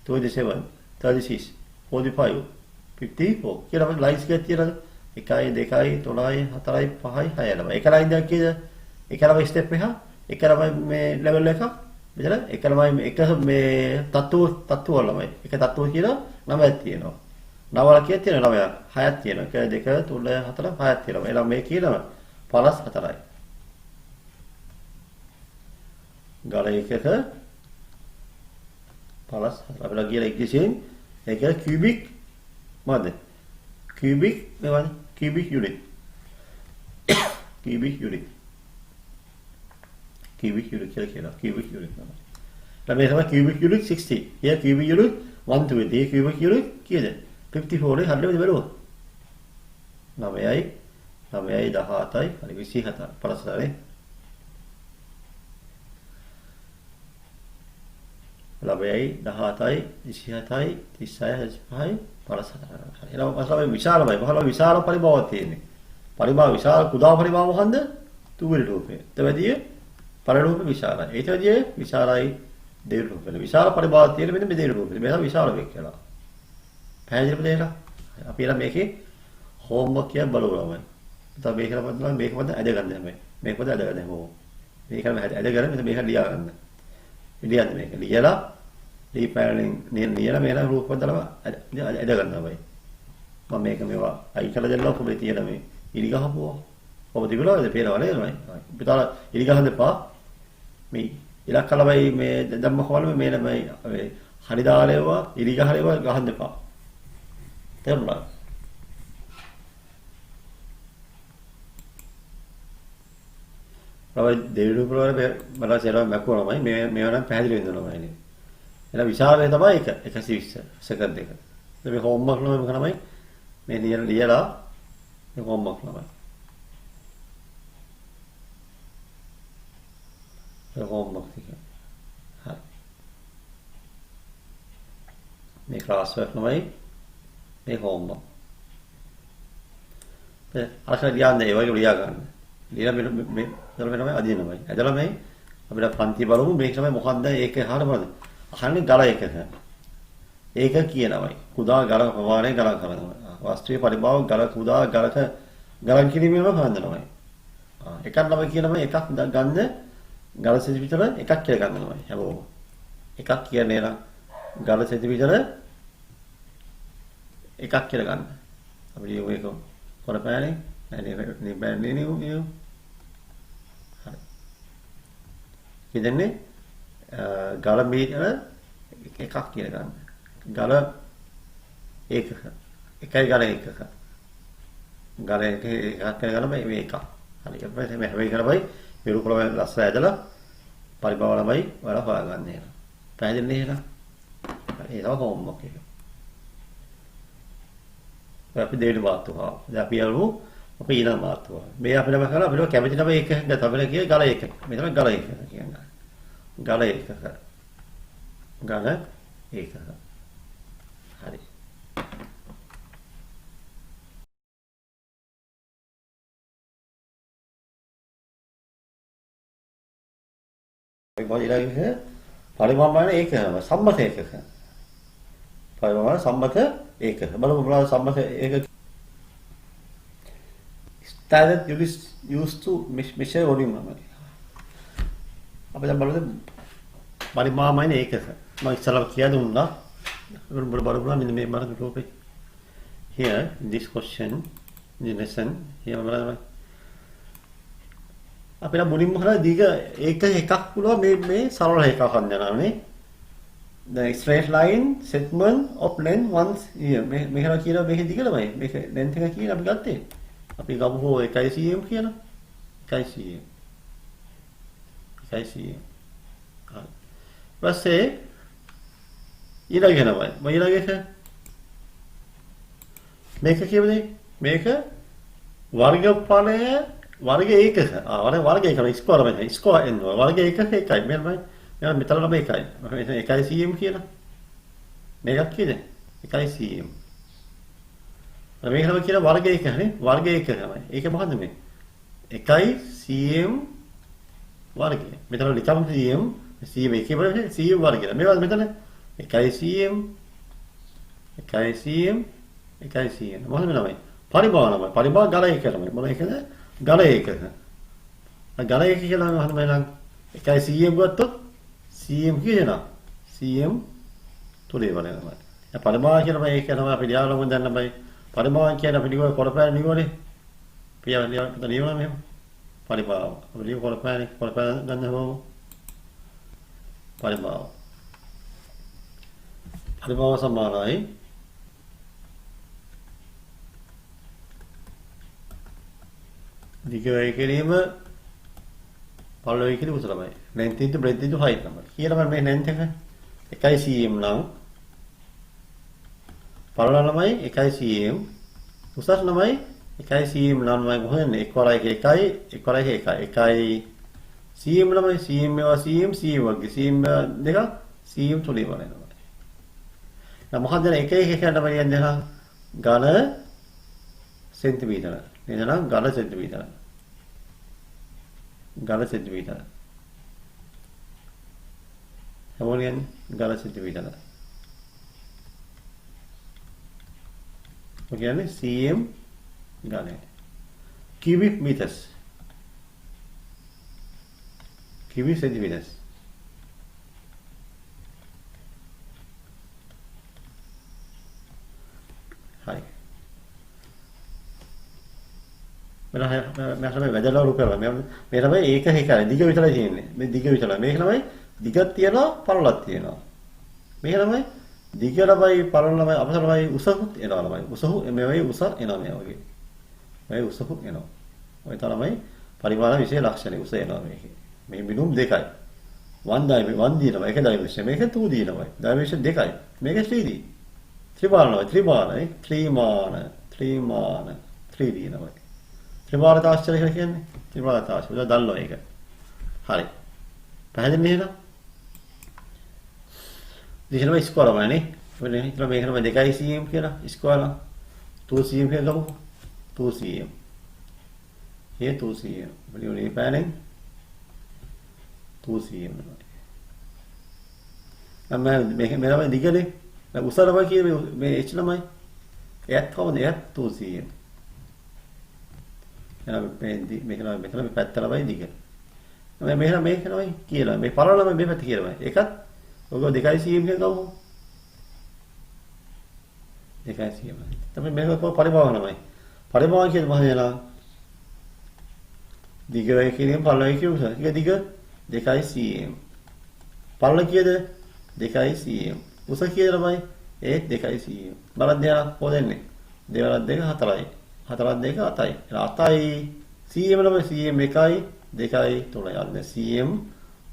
27 36 45 54 කියලා මේ ලයින්ස් කීයක් තියෙනද? 1යි 2යි 3යි 4යි 5යි 6යි 9යි. එක ලයින් දෙකක් කීයද? එක ළමයි ස්ටෙප් එක. එක ළමයි මේ ලෙවල් එක. මෙතන එක ළමයි එක මේ තත්ත්ව ළමයි. එක තත්ත්ව කියලා 9ක් තියෙනවා. 9 කීයක් තියෙනවද? 9ක්. 6ක් තියෙනවා. 1 2 3 4 5ක් තියෙනවා. එහෙනම් මේ කියනවා 54යි. ගල එකක 54. අපිලා කියලා ඉංග්‍රීසියෙන් ඒ කියන්නේ කියුබික් මොකද? කියුබික් නේද? කියුබික් යුනිට්. කියුබික් යුනිට්. cubic unit කියලා කියනවා. cubic unit තමයි. ඊට මේ තමයි cubic unit 60. here cubic unit 120. here cubic unit කීයද? 54 නේ හරියටම බලුවා. 9යි 9යි 17යි හරි 27 54 9යි 17යි 27යි 36යි 35යි 54 හරි. එනවා අසම විශාලමයි. බහල විශාල පරිභාවයක් තියෙන්නේ. පරිභාව විශාල කුඩා පරිභාව මොකන්ද? තුවර රූපය. එතවදී පරලෝක විශාලයි. ඊට වැඩිය විශාලයි දෙවි රූපෙ. විශාල පරිභාග තියෙන මෙන්න මේ දෙවි රූපෙ. මේක විශාල වෙක් කියලා. පැහැදිලිද මේක? අපි එලා මේකේ හෝම්වර්ක් කියන බලවලමයි. ඉතින් මේක කරපුවා මේක මත ඇද ගන්න හැම. මේක මත ඇද ගන්න හැම. මේකම ඇද ගන්න මෙතන මේක ලියා ගන්න. ලියන්න මේක. ලියලා දී පැනලින් ලියලා මේක රූප බදලම ඇද ගන්න තමයි. මම මේක මේවා අයි කරලා දෙන්නම් කොහොමද තියෙන මේ ඉලි ගහපුවා. කොහොමද තිබුණාද? පේනව නේද මයි? පිටාල ඉලි ගහන්න එපා. මේ ඉලක්ක ළමයි මේ දැම්ම කොහොමද මේ ළමයි මේ හරි දාලේවා ඉලි ගහලේවා ගහන්න එපා. තේරුණා? රවයි දෙවිලු ප්‍රවර බලලා සේරම මැකුවමයි මේව නම් පැහැදිලි වෙනවමයි නේ. එන විශාල වේ තමයි 120 සෙකන්ඩ් එක. මේ හෝම්වර්ක් ළමයි කරනමයි මේ ලියලා මේ හෝම්වර්ක් ළමයි. හෝම්වර්ක් ටික. හරි. මේ ක්ලාස් වර්ක් ළමයි මේ හෝම්වර්ක්. අරකට ලියන්නේ ඒ වගේ ලියා ගන්න. ලියලා මේ තමයි අදිනමයි. ඇදලා මේ අපිට පන්ති බලමු මේක තමයි මොකක්ද ඒක අහන්න බලන්න. අහන්නේ ගල එකක. ඒක කියනමයි. කුඩා ගල ප්‍රමාණය ගණන් කරනවා. වාස්තවික පරිභාව ගල කුඩා ගලක ගණන් කිරීමම හඳුනනමයි. එකක් ළමයි කියනමයි එකක් ගන්න ගල සෙන්ටිමීටර එකක් කියලා ගන්නමයි හැමෝම. එකක් කියන්නේ නම් ගල සෙන්ටිමීටර එකක් කියලා ගන්න. අපි ලියමු ඒක කොරපෑනේ. නේ බෑනේ නේ හරි. ඉතින්නේ ගල මීටර එකක් කියලා ගන්න. ගල ඒකක. එකයි ගල ඒකක. ගල එකක් කියලා ගන්න මේ එකක්. හරි. ඊට පස්සේ මේ හැබැයි කරපයි මේ රූප වල ලස්ස ඇදලා පරිභව ළමයි වල හොයාගන්න එක. පැහැදිලි නේද? හරි. ඒක හෝම්වර්ක් එක. අපි දෙවෙනි මාතෘකාව. දැන් අපි යමු අපි ඊළඟ මාතෘකාව. මේ අපිට කරලා අපිට කැමති තමයි එක දැන් අපිට කියේ ගල එක. මේ තමයි ගල එක කියන්නේ. ගල එකක. ගල එකක. හරි. ඊළඟට පරිමාණ ඒකක සම්මත ඒකක. පරිමාණ සම්මත ඒකක. බලමු මොනවද සම්මත ඒකක. Standard used to measure volume. අපි දැන් බලමු පරිමාණ ඒකක. මම ඉස්සරහ කියලා දුන්නා. බලමු මෙන්න මේ බලන්න රූපේ. Here this question in the lesson here බලන්න. අපිට මුලින්ම කරලා දීග එකක් පුළුවන් මේ සරල එකක් හඳුනනවානේ. The straight line segment of length once here මේකලා කියලා මේක දිගලමයි. මේක length එක කියන අපි ගත්තේ. අපි ගමු 1 cm කියලා. 1 cm. 1 cm. හරි. ඊපස්සේ ඊළඟ එක මේක කියවනේ මේක වර්ගඵලය वर्ग एक है वर्ग एक स्क्वायर में स्क्वायर एन वर्ग एक है इकाई मेरे भाई मेरा मित्र का इकाई इसमें इकाई सीएम किया ना मेगा किए थे इकाई सीएम मेरा भाई किया वर्ग एक है भाई एक बहुत में इकाई सीएम वर्ग मित्र लिखा हूँ सीएम सीएम एक ही बार सीएम वर्ग है मेरे पास मित्र इकाई सीएम बहुत में ना भाई परिमाण गाला एक है बोला एक है ගල එකක. ගල එක කියලා මම අහනවා නම් 1 cm ගත්තොත් cm කියනවා. cm තුලේ වලනවා. දැන් පරිමාණ කියන මේ ඒක තමයි අපි ලියාලම දැන් අපි පරිමාණ කියන අපි ලියුවා කොරපෑන ලියුවනේ. පියාලා ලියලා ලියුවා මෙහෙම. පරිමාණ. අපි ලියුව කොරපෑන ගන්නවම පරිමාණ. පරිමාණ සමානයි දිග වේ කිරීම පළල වේ කිරීම උස තමයි. length into breadth into height තමයි. කියලා මේ length එක 1 cm නම් පළල ළමයි 1 cm උසස් ළමයි 1 cm නම් මම කොහොමද එක වරයි 1 cm ළමයි cm මේවා cm වගේ cm දෙක cm තුලේ වරනවා. දැන් මොකක්ද එක කියන්න බෑ කියන්නේ ඝන සෙන්ටිමීටර. නේද ඝන සෙන්ටිමීටර. හැමෝම ඝන සෙන්ටිමීටර. ඔය කියන්නේ cm ඝනය. cubic meters. cubic centimeters. හරි. मैं වැදලා රූපය මේ තමයි ඒක එකයි දිග විතරයි තියෙන්නේ මේ දිග විතරයි මේක තමයි දිගක් තියනවා පළලක් තියෙනවා මේක තමයි දිග ළමයි පළල ළමයි අපතල ළමයි උසකුත් එනවා ළමයි උසහු මේ වගේ උස එනවා මේ වගේ මේ උසහු එනවා ඔය තමයි පරිමාණ විශේෂ ලක්ෂණ උස එනවා මේකේ මේ බිඳුම් දෙකයි 1 දිනවා එක ඩයිමන්ෂන් මේක 2 දිනවා ඩයිමන්ෂන් දෙකයි මේක 3D ත්‍රිමාණ 3D නවා ත්‍රිමාණතාශ්‍රය කියලා කියන්නේ ත්‍රිමාණතාශ්‍රය. ඒක දන්නවා ඒක. හරි. පැහැදිලි නේද? දිශනම ස්කෝර වනේ. වෙන හිතන මේකම 2 cm කියලා ස්කෝර 2 cm කියලා ගමු. 2 cm. here 2 cm. බලන්න පැනෙන් 2 cm. අම්ම මේක මෙලම දිගනේ. උසරම කියන්නේ මේ h ළමයි. එයත් කොහොමද? එයත් 2 cm. මේකම මෙතන මේ පැත්ත ළමයි දිග. මේක තමයි කියලා. මේ පරල ළමයි මේ පැත්ත කියලා. ඒකත් ඔක 2 cm කියලා ගමු. 2 cm. තමයි මේක පරිමාණ ළමයි. පරිමාණ කියන්නේ මොකද නේද? දිග වේ කියන්නේ පරල වේ කියුස. ඒක දිග 2 cm. පරල කීයද? 2 cm. උස කීයද ළමයි? ඒ 2 cm. බලන්න දෙයක් පොදෙන්නේ. 2 2 4යි. 4 2 8යි. 8යි cm ළමයි cm 1යි 2යි 3යි. අන්න cm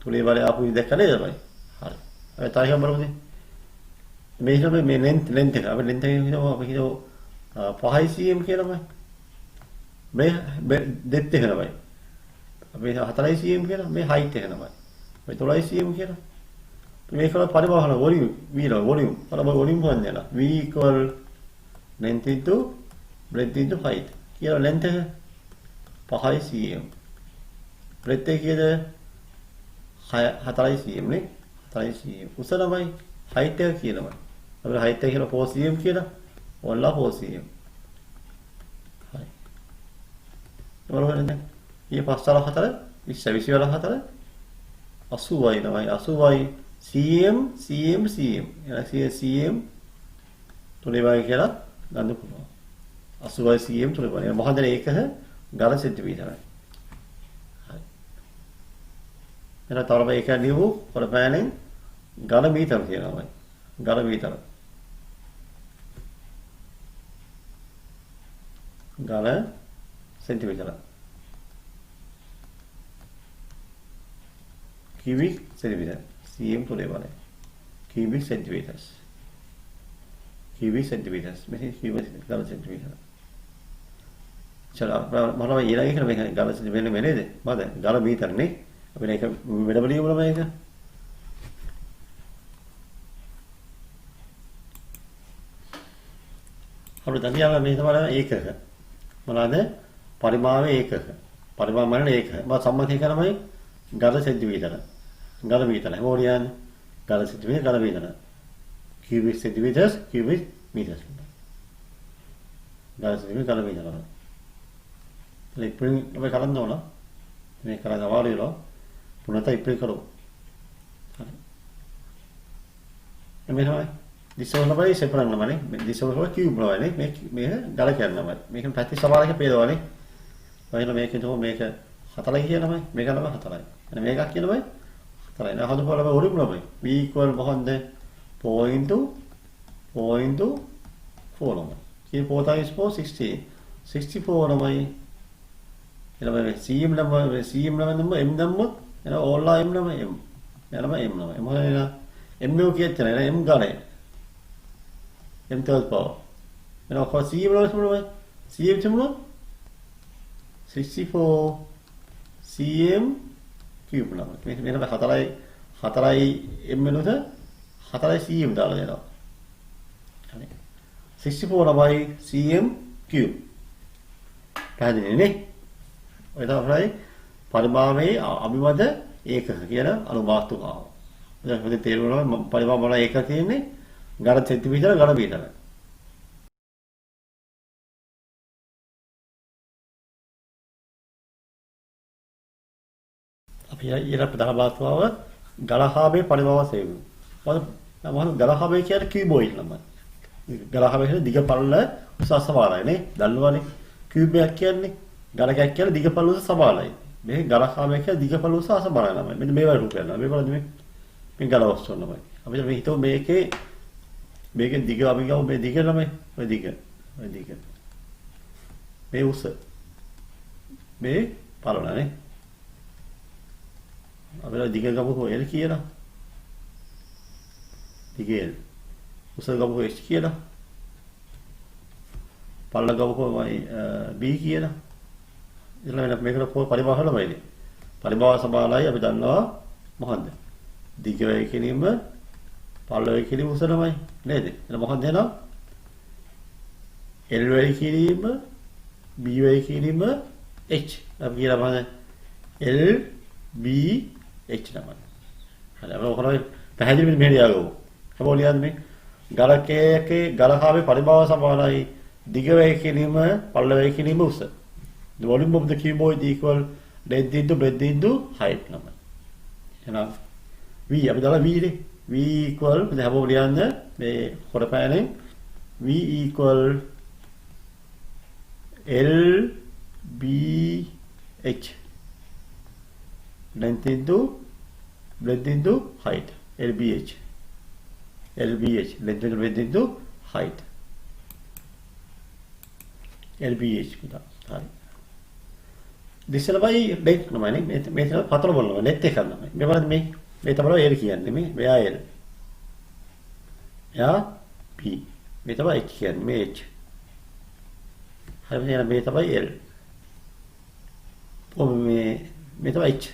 තුලේ වල ආපු දැක්ක නේද බයි? හරි. අපි තායික බලමුද? මේක මේ length එක. අපි length එක කියනවා අපි කියනවා 5 cm කියලා බයි. මේ depth එක නබයි. අපි 4 cm කියලා මේ height එක නබයි. මේ 3 cm කියලා. මේක වල පරිමාණ volume හොයන්න යනවා. V equal length into breadth into height. කියලා length එක 5 cm. breadth එක කීයද? 4යි cm නේ 4යි cm උස ළමයි height එක කියනවා අපිට height එක කියලා 4 cm කියලා ඔල්ලා 4 cm හරි බලන්න ඊයේ 5 වල 4 20 වල 4 80යි තමයි 80යි cm cm cm එන cm තුනේ වගේ කියලා ගන්න පුළුවන් 80යි cm තුනේ වගේ මොකද මේක ගල සෙන්ටිමීටරයි හරි එන තවම ඒක නියු කොරපෑනෙන් ගල මීටර කියනවා ගල මීටර ගල සෙන්ටිමීටර cubic centimeter cm තුනේ වගේ cubic centimeters මෙහි cubic ගල සෙන්ටිමීටර चलो मतलब ये ना कि मैं गल से मैंने मैंने दे बात है गल मीटर नहीं अभी नहीं मेरा बड़ी बोला मैं क्या अब तभी आगे मैं तुम्हारा एक है मतलब ने परिमाण एक है परिमाण माने एक है बस सम्मत है क्या मैं गल सेंटीमीटर है वो लिया गल सेंटीमीटर गल metre cubic centimetres cubic metres गल सेंटीमीटर गल मीटर ඉප්‍රිල් අපි කරන්න ඕන මේ කරන්න අවාරියලා පුනත ඉප්‍රිල් කරෝ හරි එමේ තමයි දිසවල බයි සෙපරන්න නමනේ දිසවල කියුබ් නමනේ මේ ගල කියන්න නමයි මේක පැති සමානක පේදවනේ වයින මේක තෝ මේක 4යි කියනමයි මේක නම 4යි එන මේකක් කියනමයි 4යි නා හදපුවා ලබයි ඔරිබ් නමයි v equal මොකන්ද 4 නමයි කී 4 times 4 60 64 නමයි එළම cm නම m නම්මොත් එන ඕල්ලා m නම m එළම m නම m හොයන m කියච්චන එන m ගණය m third power එන කො cm නම මොනවද cm තිබුණොත් 64 cm cube නම මෙන්න 4යි m වෙනුත 4යි cm දාලා දෙනවා හරි 64 නමයි cm cube පැහැදිලි නේ ඔය තමයි පරිමාණයේ අභිමත ඒකක කියන අනුමාතුකාව. දැන් මොකද තේරුණා පරිමාණ වල ඒකක තියෙන්නේ ඝන සෙන්ටිමීටර ඝන මීටර. අපි ඊට ප්‍රධාන මාතෘකාව ගලහාබේ පරිමාණ සේවය. මොකද ගලහාබේ කියන්නේ කියුබොයිඩ් නම. ගලහාබේ කියන්නේ දිග පළල උස සමානයි නේ. දන්නවනේ. කියුබ් එකක් කියන්නේ ගලකයක් කියලා දිග පළල උස සමානයි. මේ ගලහාබේ කියන්නේ දිග පළල උස අසමානයි නම. මෙන්න මේ වගේ රූපයක් නම. මේ බලන්න මේ ගල වස්තුව නමයි. අපිට මේ හිතුව මේකේ දිග අපි ගමු මේ දිග නමයි. ඔය දිග. මේ උස. මේ පළල නේ. අපිට දිග ගමු කොහෙද කියලා. දිග උස ගමු h කියලා. පළල ගමු කොහොමයි b කියලා. ඊළඟට මේකට පරිමාණ හලමයිනේ. පරිමාණ සමානයි අපි දන්නවා මොකද්ද? දිග වේ කිරීම පළල වේ කිරීම උස තමයි නේද? එහෙනම් මොකක්ද එහෙනම්? l වේ කිරීම b වේ කිරීම h. අපි කියලා බලන්න l b h තමයි. හරි අපි ඔකරයි පැහැදිලි මෙහෙම ලියාගමු. කොහොමද ලියන්නේ? ගලකයේ ගලකාවේ පරිමාණ සමානයි දිග වේ කිරීම පළල වේ කිරීම උස. The volume of the cuboid equal length into breadth into height නම. එහෙනම් v අපි දාලා v නේ. v equal දැන් හැමෝම ලියන්න මේ කොටපෑනේ v equal l b h length into breadth into height lbh length into breadth into height lbh පුතා. හරි. දිශලබයි ලෙන්ත් නමනේ මේ තමයි පතල බලනවා net එකක් නමයි. මේ බලන්න මේ තමයි l කියන්නේ මේ මෙයා l. යා p. මේ තමයි h කියන්නේ මේ h. හරි මේ තමයි l. මේ තමයි h.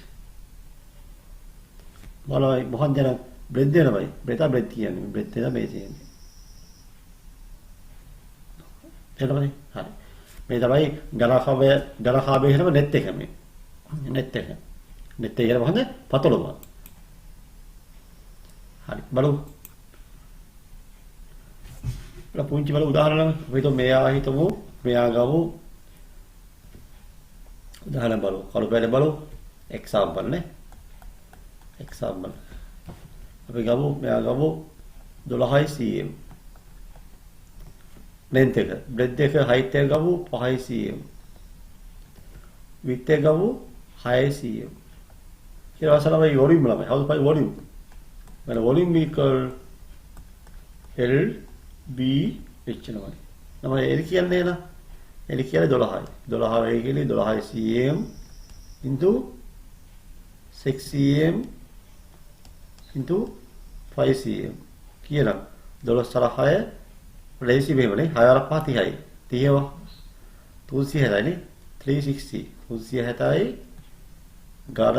බලවයි මොකක්ද යන බ්‍රෙඩ් දෙනවයි. බ්‍රෙඩ් කියන්නේ බ්‍රෙඩ් එක මේ තියෙන්නේ. එතනනේ. හරි. මේ තමයි ගලකාවේ හැම net එක මේ. net එක. net එක මොකද? පතලම. හරි බලමු. පුංචි බලමු උදාහරණ අපි හිතමු මෙයා හිතමු මෙයා ගමු උදාහරණ බලමු. කළු පැහැය බලමු. එක්සැම්පල් නේ. එක්සැම්පල්. අපි ගමු මෙයා ගමු 12 cm. length එක breadth එක height එක ගමු 5 cm. width එක ගමු 6 cm. ඊට පස්සේ ළමයි volume ළමයි. how to find volume? when volume equal L B H ළමයි. ළමයි L කියන්නේ නා. L කියන්නේ 12යි. 12 වෙයි කියන්නේ 12 cm into 6 cm into 5 cm. කියලා 12 සර 6 ලේසි මෙහෙමනේ 6 වරක් 5 30යි. 30ව 360යි නේ 360 360යි ගාන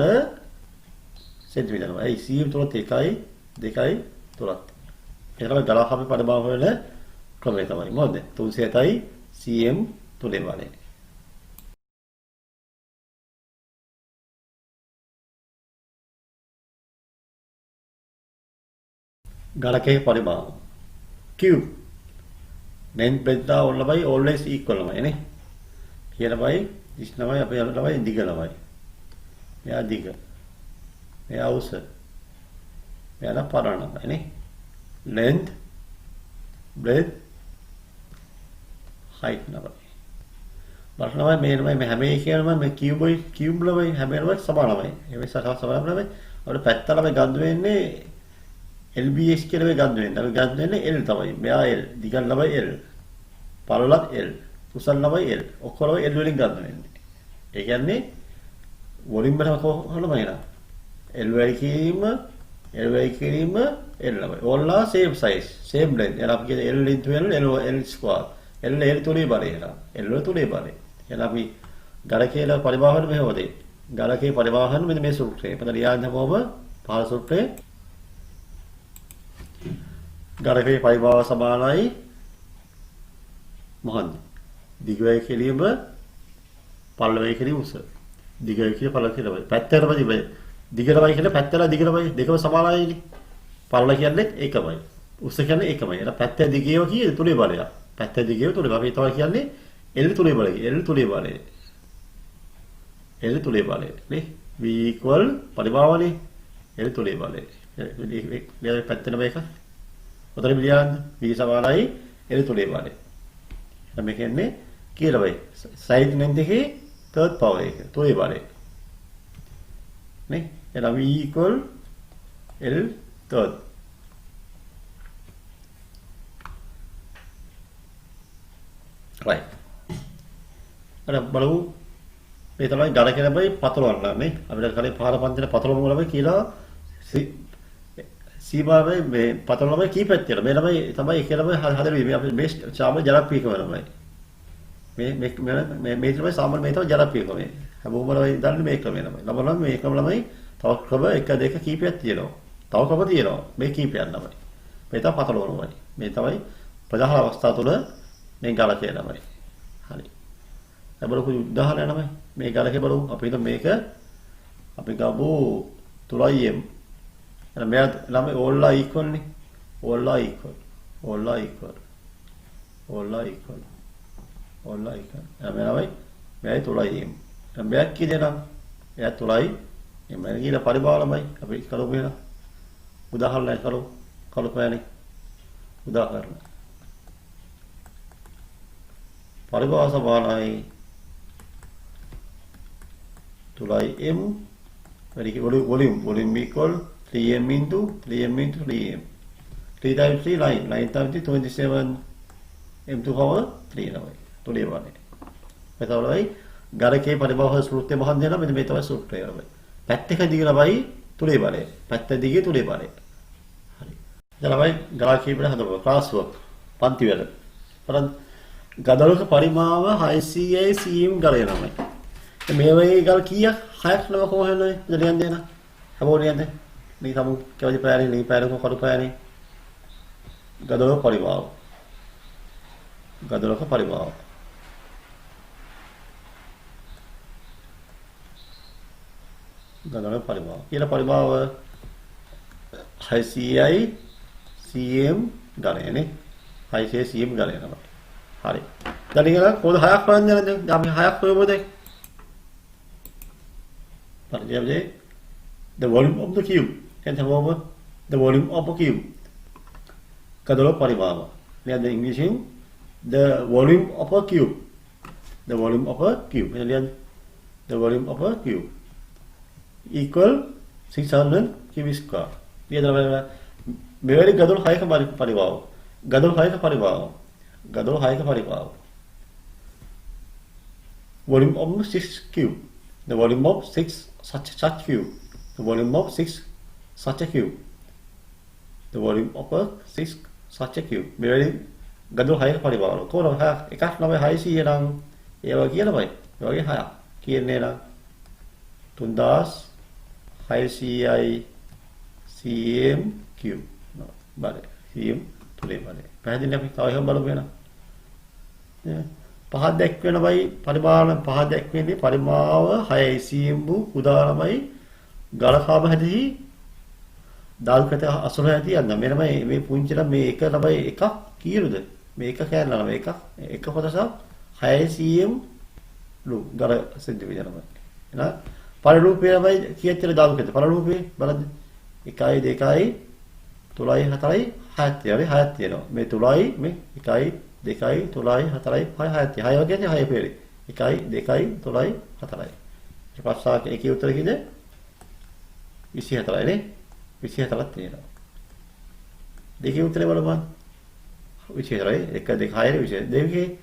සෙන්ටිමීටර්. ඒ cm තුනත් 1යි 2යි 3ත්. ඒකම ගලක් අපි පරිමාව වෙන ක්‍රමය තමයි. මොකද 360යි cm තුනේ වලේ. ගලකේ පරිමාව cube length breadth all ළමයි always equal ළමයි නේ. කියන ළමයි 39 අපේ යන ළමයි දිග ළමයි. මෙයා දිග. මෙයා උස. මෙයා පරණ ළමයි නේ. length breadth height ළමයි. බලන්න මේ හැම එකේම මේ cube ළමයි හැම එකම සමානමයි. ඒ වෙයි සමාන ළමයි. අපිට පැත්ත ළමයි ගන්න වෙන්නේ LBH කියලා මේ ගන්න වෙන්නේ. අපි ගන්න වෙන්නේ L තමයි. මෙයා L. දිග ළමයි L. පළලත් L. උසන් ළමයි L. ඔක්කොම L වලින් ගන්න වෙන්නේ. ඒ කියන්නේ වොලියුම් එක කොහොමද නා? L වයි කිරීම L ළමයි. ඕල්ලා same size, same length. එහෙනම් අපි කියන්නේ L into L square. L තුනේ බලය එනවා. L තුනේ බලය. එහෙනම් අපි ගලකේ පරිමාවන මෙහෙමද? ගලකේ පරිමාවන මෙන්න මේ සූත්‍රය. මම ලියන්න කොහොම? පහළ සූත්‍රය ගලකේ පරිමාව සමානයි මොකන්ද? දිග වේ කිරීම පළල වේ කිරීම උස. දිග වේ කිරීම පළල කිරීම. පැත්තටම දිග. දිගටමයි කියන්නේ පැත්තලා දිගටමයි දෙකම සමානයිනේ. පළල කියන්නේ ඒකමයි. උස කියන්නේ ඒකමයි. එහෙනම් පැත්ත දිගේව කීයද? තුනේ බලය. පැත්ත දිගේව තුනේ. අපි තමයි කියන්නේ L තුනේ බලය. L තුනේ බලය. L තුනේ බලය. නේ? V equal පරිමාවනේ L තුනේ බලය. මේ පැත්තටම එක. උතර මිලියන් V සමානයි L තුනේ බලය. එහෙනම් මේ කියන්නේ කියලා වෙයි. side length එකේ third power එක. තුනේ බලය. නේ? එහෙනම් V equal L third. right. අර බලමු මේ තමයි ගල කියලා බයි පතලවන්න නේ. අපිට කලින් පහර පන්තින පතලවමු ළමයි කියලා සීමාවේ මේ පතලවම කීපයක් තියෙනවා. මේ ළමයි තමයි කියලා බයි හදලා මේ අපි මේ සාමාන්‍ය ජනප්‍රියකම ළමයි. මේ තමයි සාමාන්‍ය මේ තමයි ජනප්‍රියකම. හැමෝම ළමයි දන්නේ මේ ක්‍රමය ළමයි. ළමයි මේ ක්‍රම ළමයි තව ක්‍රම 1 2 කීපයක් තියෙනවා. තව ක්‍රම තියෙනවා. මේ කීපයක් ළමයි. මේ තමයි පතලවමයි. මේ තමයි ප්‍රධාන අවස්ථා තුන මේ ගලකේ ළමයි. හරි. අපේ පොඩි උදාහරණයක් ළමයි. මේ ගලකේ බලමු. අපි හිතමු මේක අපි ගමු 3m. එහෙනම් මෙයා ළමයි ඕල්ලා equal නේ. ඕල්ලා equal. එහෙනම් ළමයි මෙයයි 3m. එහෙනම් මෙයා කීයද නම්? එයා 3යි. එමෙන්න කියන පරිමාව ළමයි. අපි කරමු එහෙනම්. උදාහරණයක් කරමු. කලපෑනේ. උදාහරණ. පරිමාව සමානයි 3m volume equal 3m into 3m. 3 times 3 9 times 3 27 m to power 3 ළමයි. තුනේ වනේ. මේ තමයි ගලකේ පරිමාව සූත්‍රය මහන් දෙනවා. මෙන්න මේ තමයි සූත්‍රය ළමයි. පැත්ත එක දිග ළමයි තුනේ බලය. පැත්ත දිගේ තුනේ බලය. හරි. දැන් ළමයි ගලකේ වල හදමු. ක්ලාස් වර්ක් පන්ති වල. බලන්න ගලක පරිමාව 600යි cm ගලය ළමයි. මේ වගේ ගල් කීයක්? 6ක් නම කොහොමද ලියන්න දෙන? හැමෝම ලියන්න. මේ සමු කවදි පෑනේ නේ පෑනේ කොහොමද පෑනේ? ගලක පරිමාව. ගලක පරිමාව. කියලා පරිමාව 600යි cm ගණනේ 600 cm ගණනම. හරි. දැන් ඉතින් කොහොමද 6ක් හොයන්න යන්නේ? දැන් අපි 6ක් හොයමුද? හරි. The volume of the cube. එතන කොහොමද? The volume of a cube. කදල පරිමාව. නේද ඉංග්‍රීසියෙන් the volume of a cube. The volume of a cube. එළියන් the volume of a cube equal 600 cubic square. නේද මෙවැනි ගදොල් 6ක පරිමාව. ගදොල් 6ක පරිමාව. ගදොල් 6ක පරිමාව. Volume of 6 cube. The volume of 6 such cube. The volume of 6 such a cube. The volume of a 6 such a cube. මෙවැනි ගදොල් 6ක පරිමාව. කොහොමද 6ක් එකක් නම් 600 නම් ඒවා කියලාමයි. ඒ වගේ 6ක් කියන්නේ නම් 3600යි cm cube. බරේ cm තුනේ බරේ. පැහැදිලි අපි තව එහෙම බලමු වෙන. පහ දැක්වෙනවයි පරිමාණ පහ දැක්වෙන්නේ පරිමාව 6යි cm වූ කුඩා ළමයි ගලකාම හැදී දාල්කට අසුර ඇති යන්න. මෙන්නමයි මේ පුංචි නම් මේ එක ළමයි එකක් කීයද? මේ එක කෑල්ල ළමයි එකක් එක කොටසක් 6යි cm ලු ගල සෙන්ටිමීටර ළමයි. එහෙනම් පරිරූපය ළමයි කීයටද දාල්කද? පරිරූපේ බලන්න 1යි 2යි 3යි 4යි 6ක් තියෙනවා. 6ක් තියෙනවා. මේ 3යි මේ 1යි 2යි 3යි 4යි 5යි 6ක් තියෙනවා. 6 වගේ 6 පෙරේ. 1යි 2යි 3යි 4යි. ඊට පස්සේ එකේ උත්තර කිව්ද? 24යි නේ. 24ක් තියෙනවා. දෙකේ උත්තරේ බලපන්. 24යි 1 2 6 නේ 22. දෙකේ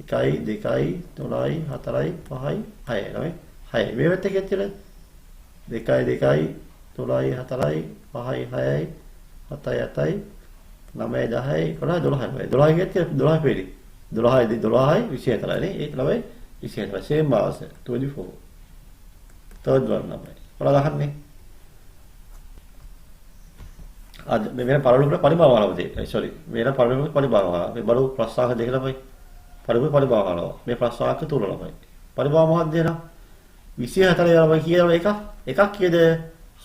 1යි 2යි 3යි 4යි 5යි 6යි නේද? 6. මේ පැත්තේ කීයද කියලා? 2යි 2යි 3යි 4යි 5යි 6යි 7යි 8යි 9යි 10යි 11යි 12යි 12යි කීයද? 12 පෙරේ. 12යි 12යි 24යි නේ. ඒක තමයි 24. same answer 24. third one තමයි. ඔයාලා ගහන්නේ. අද මේ වෙන පරිලෝක පරිමාව වලදී sorry වෙන පරිලෝක පරිමාව මේ බලු ප්‍රශ්නාංක දෙක තමයි පරිලෝක පරිමාව වල මේ ප්‍රශ්නාංක තුන ළමයි පරිමාව මොකක්ද දෙනා 24 ළමයි කියන එකක් කීයද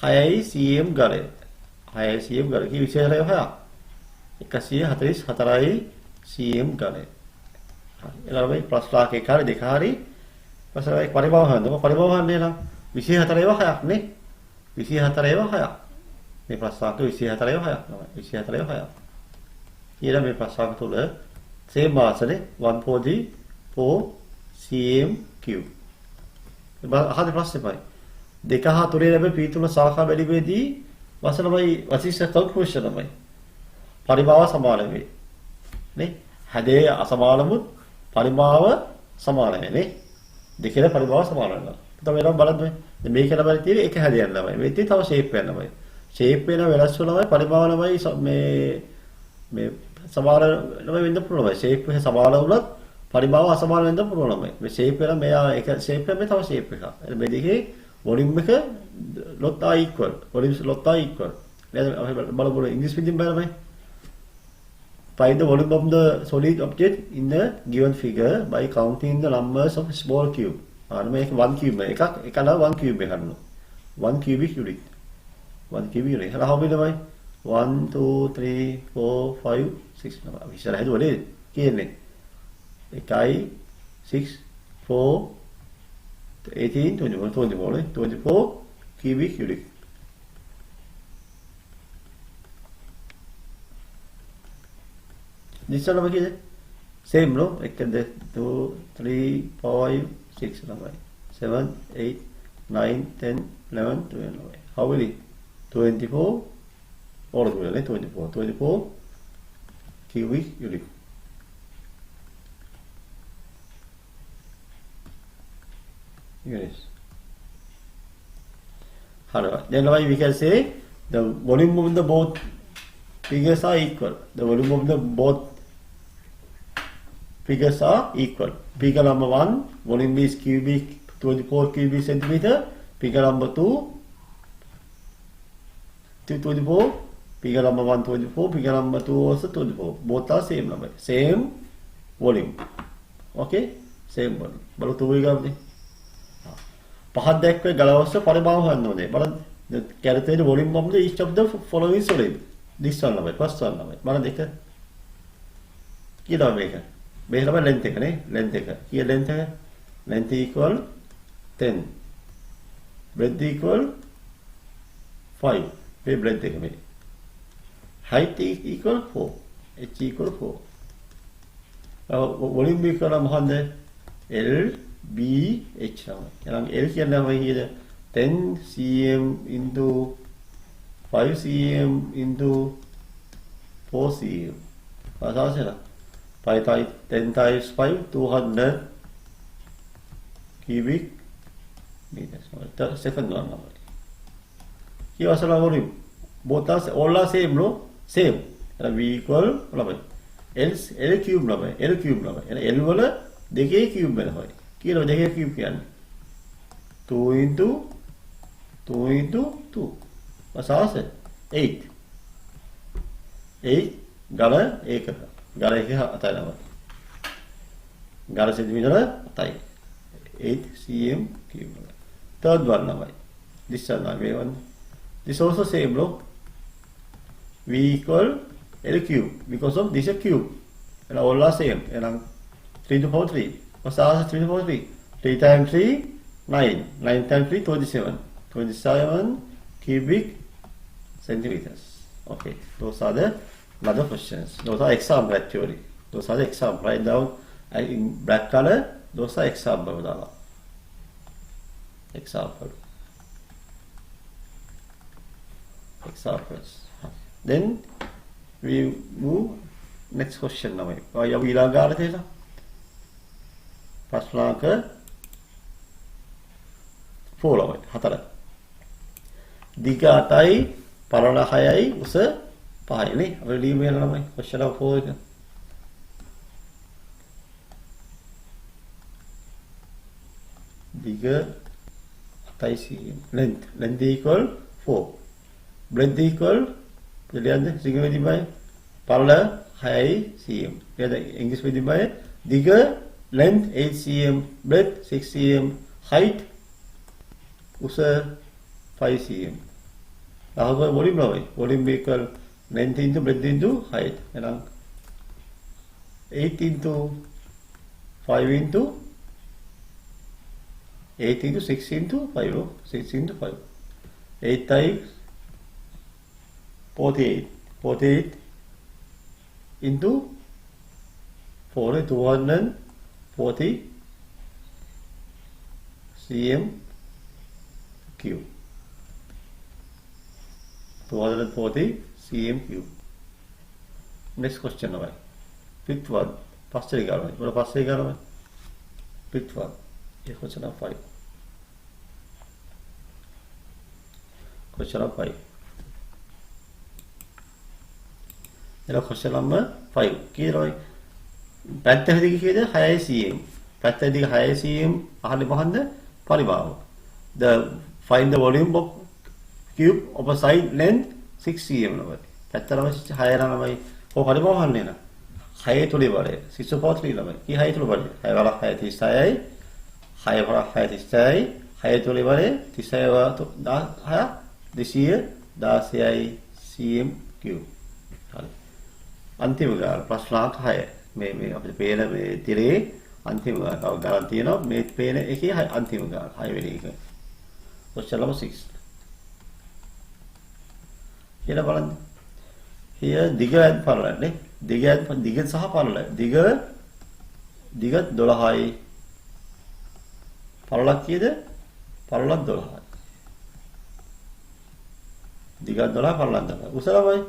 6යි cm ගණය 6යි cm ගණය කී 24 144යි cm ගණය හරි ළමයි ප්‍රශ්නාංක එක හරි දෙක හරි ප්‍රශ්නාංක පරිමාව හඳුනන පරිමාව හඳුනන්නේ නම් 24 ඒවා 6ක් නේ 24 ඒවා 6ක් මේ ප්‍රශ්නාංක 24 ඒවා 6ක් තමයි 24 ඒවා 6ක් ඊළඟ මේ ප්‍රශ්නාංක තුල same answer 144 cm cube අහද ප්‍රශ්නේ දෙක හා තුනේ ලැබෙන පීතුන සාකා බැලීමේදී වසනමයි වශිෂ්ඨ කල්කුලේෂන් තමයි පරිමාව සමාන වේ නේ හැදේ අසමානමුත් පරිමාව සමාන නේ දෙකේ පරිමාව සමාන වෙනවා තමයි නම් බලන්න මේක තමයි තියෙන්නේ එක හැදයන් ළමයි මේ තියෙන්නේ තව ෂේප් වෙන ළමයි ෂේප් වෙන වෙනස් වෙනවයි පරිමාව ළමයි මේ සමාන ළමයි වෙන්න පුළුවන් ෂේප් එක සමාන වුණත් පරිමාව අසමාන වෙන්න පුළුවන් ළමයි මේ ෂේප් එක මෙයා එක ෂේප් එක මේ තව ෂේප් එකක් මේ දෙකේ වොලියුම් එක lot are equal volumes lot are equal නේද අපි බලමු ඉංග්‍රීසි පිටින් බලමු find the volume of the solid object in the given figure by counting the numbers of small cube මේක 1 cube එකක් නම් 1 cube එකක් ගන්නවා 1 cubic unit 1 cubic unit හරි how many තමයි 1 2 3 4 5 6 නම අපි ඉස්සරහ හදුවනේ කියන්නේ 1යි 6 4 18 24 cubic unit this one apa same no 1 2 3 5 6 නමයි 7 8 9 10 11 12 how many 24 all of them 24 cubic unit yes then why we can say the volume of the both figures are equal the volume of the both figures are equal figure number 1 volume is cubic 24 cubic centimeter figure number 2 24 figure number 1 24 figure number 2 also 24 both are same number same volume okay same volume බලු 2 එක ගමු පහක් දැක්වේ ගල ඔස්සේ පරිමාව හොයන්න ඕනේ බලන්න calculate the volume of each of the following solid. This one ළමයි first one ළමයි. බලන්න දෙක. කීයද මේක? මේක තමයි length එක නේ. length එක. කීය length එක? length equal 10. Breadth equal 5. මේ breadth එක මේ. Height equal 4. H equal 4. Volume equal මොකන්ද? L B H ළමයි. එහෙනම් L කියන්නේ මොකක්ද කීයද? 10 cm into 5 cm into 4 cm. Pasal 10 times 5, 200 cubic meters. Second one. Here was a volume. Both are all are same, no? Same. V equal L cube L cube. And L wala dekhe cube වෙනවා. කියලා dekhe cube කියන්නේ 2 into 2. Pasal 8. 8 ගල ඒකක. ගල එක අතයි ළමයි. ගල සෙන්ටිමීටර අතයි. 8 cm cube. Third one ළමයි. This one. This also same, no? V equal L cube because of this is a cube. And all are same. And 3 to 4 3. Pasal 3 to 4 3. 3 times 3 9. 9 times 3 27. 27 cubic centimeters. Okay, those are the other questions. Those are example actually. Those are the example. Write down in black color. Those are example. Examples. Then we move next question now. Are we ඊළඟ ප්‍රශ්නාංක 4 ළමයි 4. දිග 8යි පරණ 6යි උස 5යි නේ. අපි ලියමු එහෙනම් ළමයි question number 4 එක. දිග 8යි cm. Length equal 4. Breadth equal Piliyanda Sinhala වෙදිමයි පරණ 6යි cm. එයාද ඉංග්‍රීසි වෙදිමයි දිග length 8 cm, breadth 6 cm, height උස 5 cm. Now volume ළමයි. Volume equal length into breadth into height. එහෙනම් 8 into 5 into 8 into 6 into 5, no? 6 into 5. 8 times 48. 48 into 4 is 240 cm cube. 240 cm cube. Next question now. Fifth one. First one. Fifth one. Here question number 5. Question number 5. Here question number 5. Kira පැත්තෙහිදී කීයද 6 cm. පැත්තෙහිදී 6 cm අහන්නේ මොකන්ද? පරිභාග. The find the volume of cube of a side length 6 cm ළමයි. පැත්තටම 6 ළමයි. ඔය පරිභාග හන්නේ නා. 6 තුලේ බලය 643 ළමයි. කී 6 තුල බලය? 6 වරක් 6 36යි. 6 වරක් 6 36යි. 6 තුලේ බලය 36 වරක් 216යි cm cube. හරි. අන්තිම ගාන ප්‍රශ්නාංක 6. මේ අපිට පේන මේ තිරේ අන්තිම ගාන තියෙනවා. මේ පේන එකේ අන්තිම ගාන 6 වෙනි එක. question number 6. කියලා බලන්න. here දිග and පරල නේ. දිග සහ පරල. දිග 12යි. පරලක් කීයද? පරලක් 12යි. දිග 12 පරලක් 12. උස ළමයි.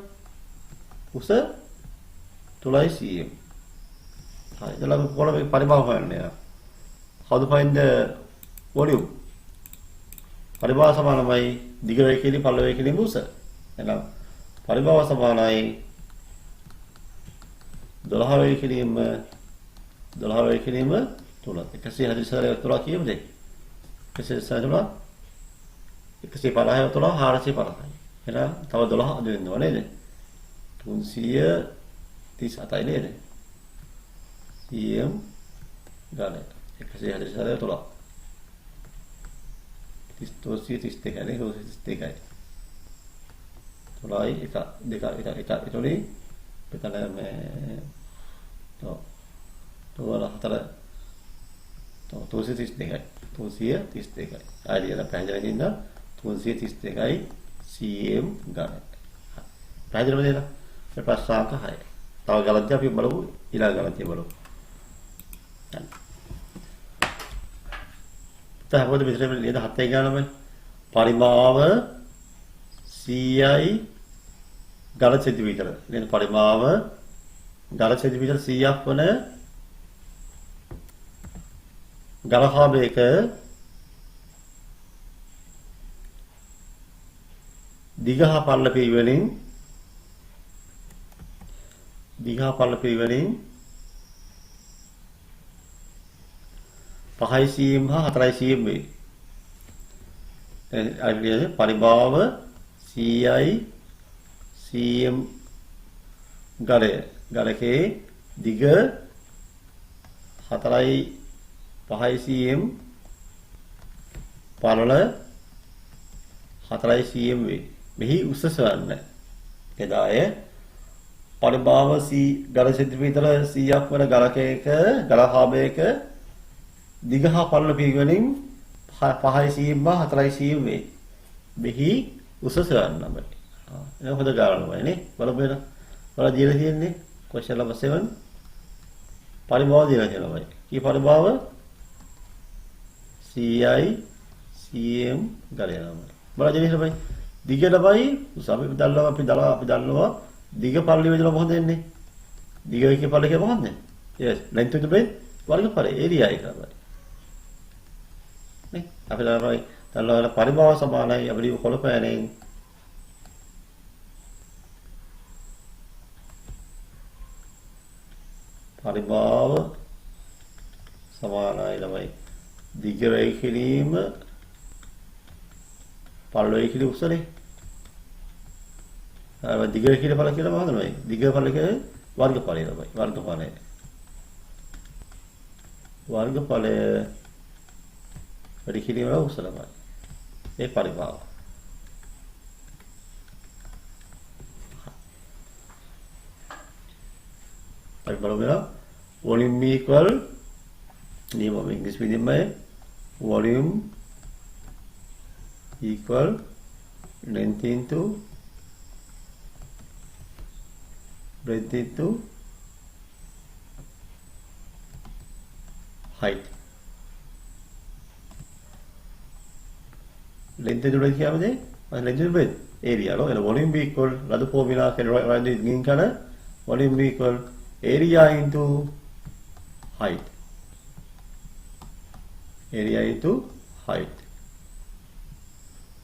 උස 12 cm. Hi, the level of Paribah. How to find the volume? Paribah Samanamai, Digger Kili Palavakili Musa. And now Paribah Samanai Dolahari Kilim Tula. You can see how this is Tula Kim Day. This is Sadula. You can see Palaya Tula, Harasi Palai. You know, Tawadola doing the one. Tunsia this Ataile. cm ගානට 140 තුලක් 232යි නේ 232යි. 3යි 1 2 1 1 එතකොට මෙතන මේ තව 4 332යි 332යි. ආයෙත් පැහැදිලි ඉන්න 332යි cm ගන්න. පැහැදිලිද නේද? ඒ ප්‍රශ්නාංක 6. තව ගණන්ති අපි බලමු ඊළඟ ගණන්ති බලමු. දැන් මොකද මෙතන නේද 7යි ගානම පරිමාව CI ඝන සෙන්ටිමීටර. නේද? පරිමාව ඝන සෙන්ටිමීටර 100ක් වන ඝනකාභයක දිග හා පළල පිරිවෙනින් පහයි cm හා 4යි cm වේ. අයිතිය පරිභාව CI cm ගලකේ දිග 4යි 5යි cm පළල 4යි cm වේ. මෙහි උස සොයන්න. එදාය පරිභාව C ඝන සෙන්ටිමීටර 100ක් වන ගලකයක ගලකාභයක දිග හා පළල පිරිවෙනින් 5යි cm හා 4යි cm වේ. මෙහි උස සොයන්න අපේ. එන හොඳ ගානමයි නේ. බලමු වල දීලා තියෙන්නේ question number 7 පරිභාව දීලා තියෙනවා. කී පරිභාව CI cm ගලයනම. බලන්න ඉතින් දිගටමයි උස අපි දන්නවා දිග පළල වේදලා මොකද වෙන්නේ? දිග එකේ පළල එක මොකක්ද? yes length of the breadth වර්ගඵලය area එක තමයි. නේ අපි දන්නවා පරිභාව සමානයි අපිට කොළපෑනෙන් පරිභාව සමානයි ළමයි දිග වේ කිරීම පළල වේ කිරීම උසනේ. දිග වේ කිරීම පළල කියලා මොකද මේ? දිග පළල කියන්නේ වර්ගඵලය තමයි. වර්ගඵලය වැඩි කිරීම උස තමයි. ඒ පරිභාව. අපි බලමු volume equal නියම ඉංග්‍රීසි විදිහමයි volume equal length into breadth into height. length into breadth කියන්නේ length into breadth area no එන volume equal රද formula කියන ඉංග්‍රීසි කරන volume equal area into height.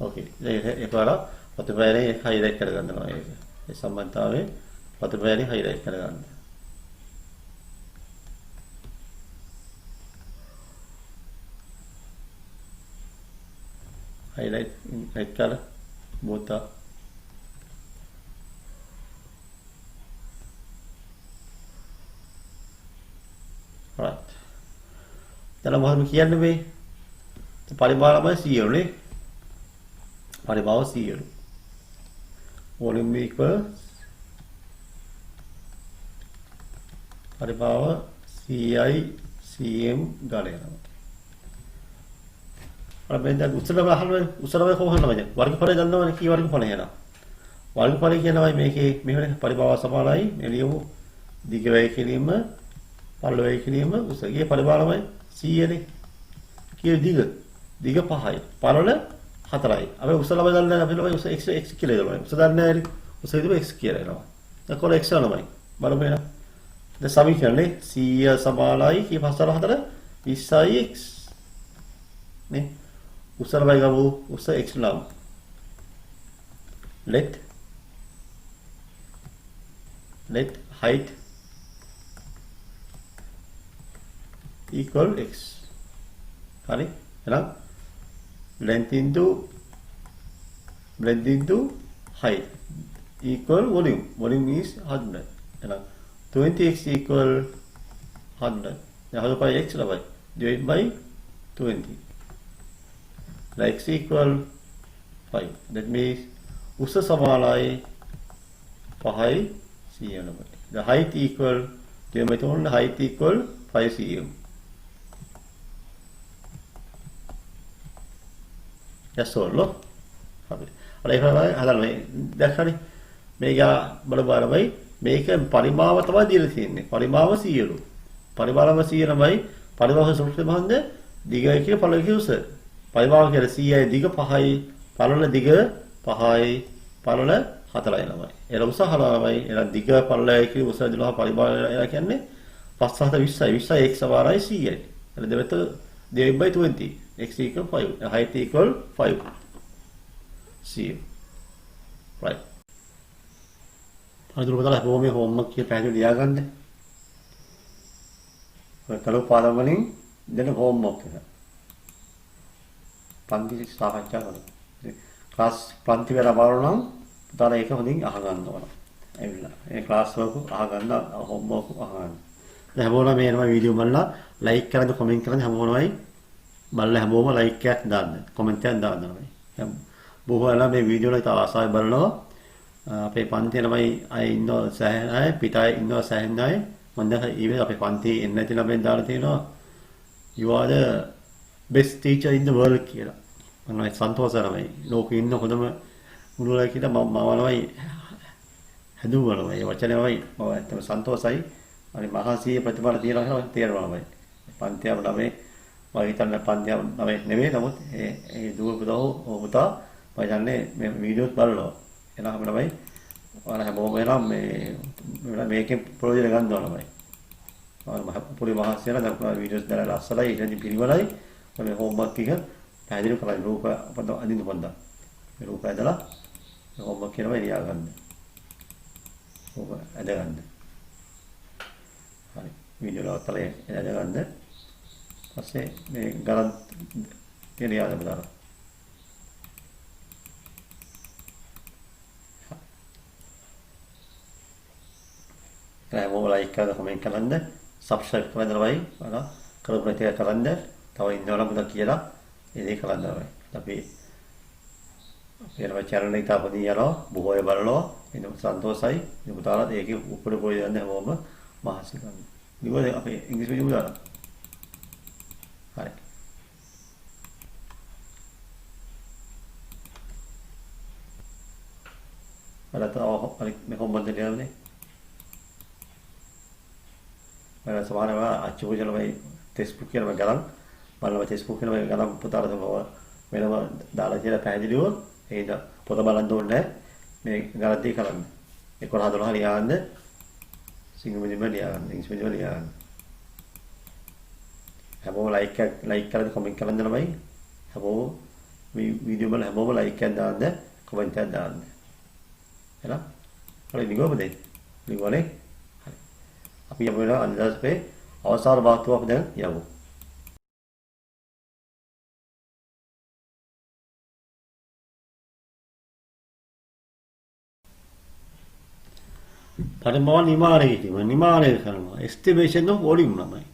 Okay. ඒකවල ප්‍රතිපලයේ highlight කරගන්නවා ඒක. ඒ සම්බන්ධතාවයේ ප්‍රතිපලයේ highlight කරගන්න. highlight color both are right. දැන් මොකක්ද කියන්නේ මේ? පරිභාවමයි 100 නේ. පරිභාව 100. volume equal පරිභාව CI cm ගලයනවා. අර මෙන්න උත්තරම අහන්න උත්තරම කොහොමද මචං? වර්ගඵලය දන්නවනේ කී වර්ගඵලය එනවා. වර්ගඵලය කියනවා මේකේ මෙහෙම පරිභාව සමානයි මෙලියමු දිග වේ කිරීම පළල වේ කිරීම උස. ඊයේ පරිභාවමයි 100 නේ. කී දිග 5යි පළල 4යි. අපි උස ලබා ගන්න අපි ලබා උස x කියලා දෙනවා. උස දන්නේ නැහැ නේ. උස විදිහට x කියලා එනවා. එතකොට x යනවායි. බලමු එන. දැන් සමීකරණේ 100 සමානයි කී 5 4 20යි x නේ. උස ලබා ගමු උස x නම්. let height equal x. හරි එහෙනම් length into breadth into height equal volume is 100. එහෙනම් 20x equal 100. දැන් 100 x ලබයි divided by 20. x equal 5. That means උස සමානයි 5යි cm. The height equal the method height equal 5 cm. That's all. Look. හරි. අර ඒක තමයි හදන්න මේ දැක්කනේ. මේක බලපාරමයි මේක පරිමාව තමයි දීලා තියෙන්නේ. පරිමාව 100. පරිමාව 100 තමයි පරිමාව සූත්‍රය මහන්ද දිග කියන පළල කිව්ස. පරිමාව කියන්නේ 100යි දිග 5යි පළල දිග 5යි පළල 4යි ළමයි. එළ උස 4යි එළ දිග පළලයි කියන උස 12 පරිමාව කියන්නේ 5 7 20යි 20යි x සමානයි 100යි. එළ දෙවත divided by 20. X equal 5. Height equal 5 cm. Right. අද දුරකට අපෝ මේ homework එක පැහැදිලි ලියාගන්න. ඔය කළු පාඩම් වලින් දෙන homework එක. පන්ති සාකච්ඡා කරනවා. ක්ලාස් පන්ති වල බලනවා නම් පුතාලා ඒක හොඳින් අහගන්න ඕන. එවිලා. ඒ ක්ලාස් වලක අහගන්න homework අහගන්න. දැන් හැමෝම මේ එනවා වීඩියෝ බලලා like කරන්න comment කරන්න හැමෝමයි බලලා හැමෝම like එකක් දාන්න. comment එකක් දාන්න ඕනේ. බොහෝ අය මේ වීඩියෝ එක ආසාවෙන් බලනවා. අපේ පන්තියේ ළමයි අය ඉන්නවා සෑහෙන අය පිටයි ඉන්නවා සෑහෙන අය මම දැන් ඊවේ අපේ පන්තියේ එන්න නැති ළමෙන් දාලා තියෙනවා you are the best teacher in the world කියලා. මම සන්තෝෂයි ලෝකේ ඉන්න හොඳම ගුරුවරයා කියලා මම ළමයි හැදුවා ඒ වචනේමයි මම ඇත්තම සන්තෝෂයි. අනේ මහසීය ප්‍රතිඵල තියනවා කියලා තේරෙනවා මම. පන්තියම ළමයි මම හිතන්නේ පන්තියම ළමයි නෙමෙයි නමුත් ඒ දුව පුතා මම හිතන්නේ මේ වීඩියෝස් බලනවා. එනවා තමයි ඔයාලා හැමෝම එනවා මේකෙන් ප්‍රයෝජන ගන්න ඕන තමයි. ඔයාලා පොඩි මහත්යලා දැන් වීඩියෝස් දාලා ලස්සනයි ඉතින් පිළිවෙලයි මේ හෝම්වර්ක් එක පැහැදිලි කරලා රූප අපද අදින්න පොන්දා. මේ රූප ඇදලා හෝම්වර්ක් කරනවා එලියා ගන්න. රූප ඇද ගන්න. හරි වීඩියෝ ලවත්තලා ඇද ගන්න. පස්සේ මේ ගණන් එලියා දාලා like කරලා comment කරන්න subscribe කරන්න තමයි ඔයාලා කරපු නැති එක කරන්න තව ඉන්නවනම් මොකද කියලා ඒ දේ කරන්න තමයි අපි අපේ channel එක තාපදී යනවා බොහෝ අය බලනවා එනම් සන්තෝෂයි මේ පුතාලා ඒකේ උඩ පොය යන හැමෝම මහසි ගන්න. නිවද අපේ ඉංග්‍රීසි වීඩියෝ දාලා. හරි. බලත අනිත් මේ කොම්බන්ද දෙන්නේ මම සමහරව අච්චුජල මේ Facebook එකේ මම ගලන් බලනවා Facebook එකේ මම ගලන් පුතාලා තමයි වෙනම දාලා කියලා පැහැදිලිව ඒක පොත බලන්න ඕනේ මේ ගලන්දී කරන්න 11 12 ලියන්න සිංහල මෙදිම ලියන්න ඉංග්‍රීසි මෙදිම ලියන්න හැමෝම like කරලා comment කරන්න තමයි හැමෝම මේ වීඩියෝ වල හැමෝම like එකක් දාන්න comment එකක් දාන්න එහෙනම් හරි නිගොමද නිගොනේ අපි යමු වෙන අනිදාස්පේ අවසාන වාක්‍යයක් අපි දැන් යමු. පරිමාණ නිමාණය කරනවා estimation of volume ළමයි.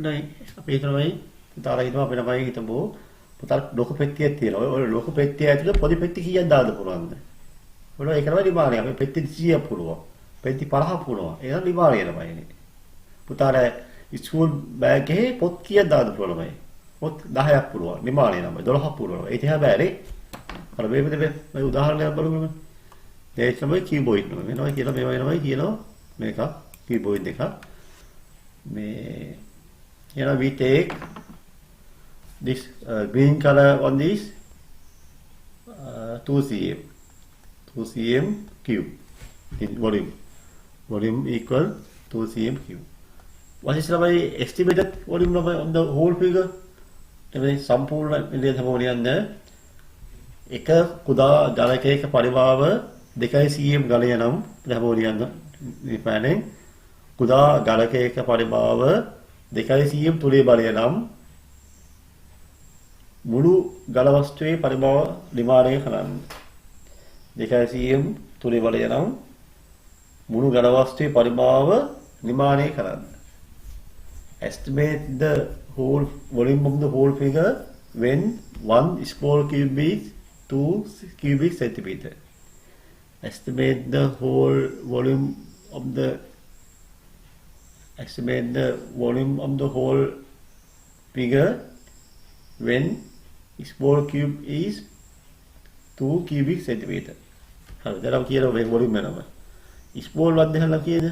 දැන් අපි හිතනවා පුතාලා හිතමු අපේ ළමයි හිතමු පුතාලා ලෝක පෙට්ටියක් තියෙනවා. ඔය ලෝක පෙට්ටිය ඇතුලේ පොඩි පෙට්ටි කීයක් දාන්න පුළුවන්ද? ඔය ඒක තමයි නිමාණය. අපි පෙට්ටි 100ක් පුළුවන්. පෙට්ටි 50ක් පුළුවන්. ඒක නිමාණය ළමයි. පුතාලා ස්කූල් බෑග් එකේ පොත් කීයක් දාන්න පුළුවන්ද? පොත් 10ක් පුළුවන්. නිමාණය ළමයි 12ක් පුළුවන්. ඒක තියා බෑනේ. අර මේ උදාහරණයක් බලමු. ඒ තමයි කීබෝඩ් එක. වෙනවා කියලා මේවා වෙනවයි කියනවා මේක කීබෝඩ් එක. මේ we take this green color on this 2 cm cube in volume equal 2 cm cube. What is the estimated volume number on the whole figure? එතකොට සම්පූර්ණ ඉලිය තමයි යන්නේ එක කුඩා ජලකයක පරිමාව 2 cm ගලය නම් ලැබෝලියන් නිපානේ කුඩා ජලකයක පරිමාව 2 cm තුලේ බලය නම් මුළු ගල වස්තුවේ පරිමාව නිමාණය කරන්න 2 cm තුලේ බලය නම් මුළු ගල වස්තුවේ පරිමාව නිමාණය කරන්න. Estimate the whole volume of the whole figure when 1 small cubic 2 cubic centimeter. Estimate the whole volume of the whole figure when small cube is 2 cubic centimeter. හරි. දැන් අපි කියන මේ volume වෙනම. Small one දෙහලා කියද?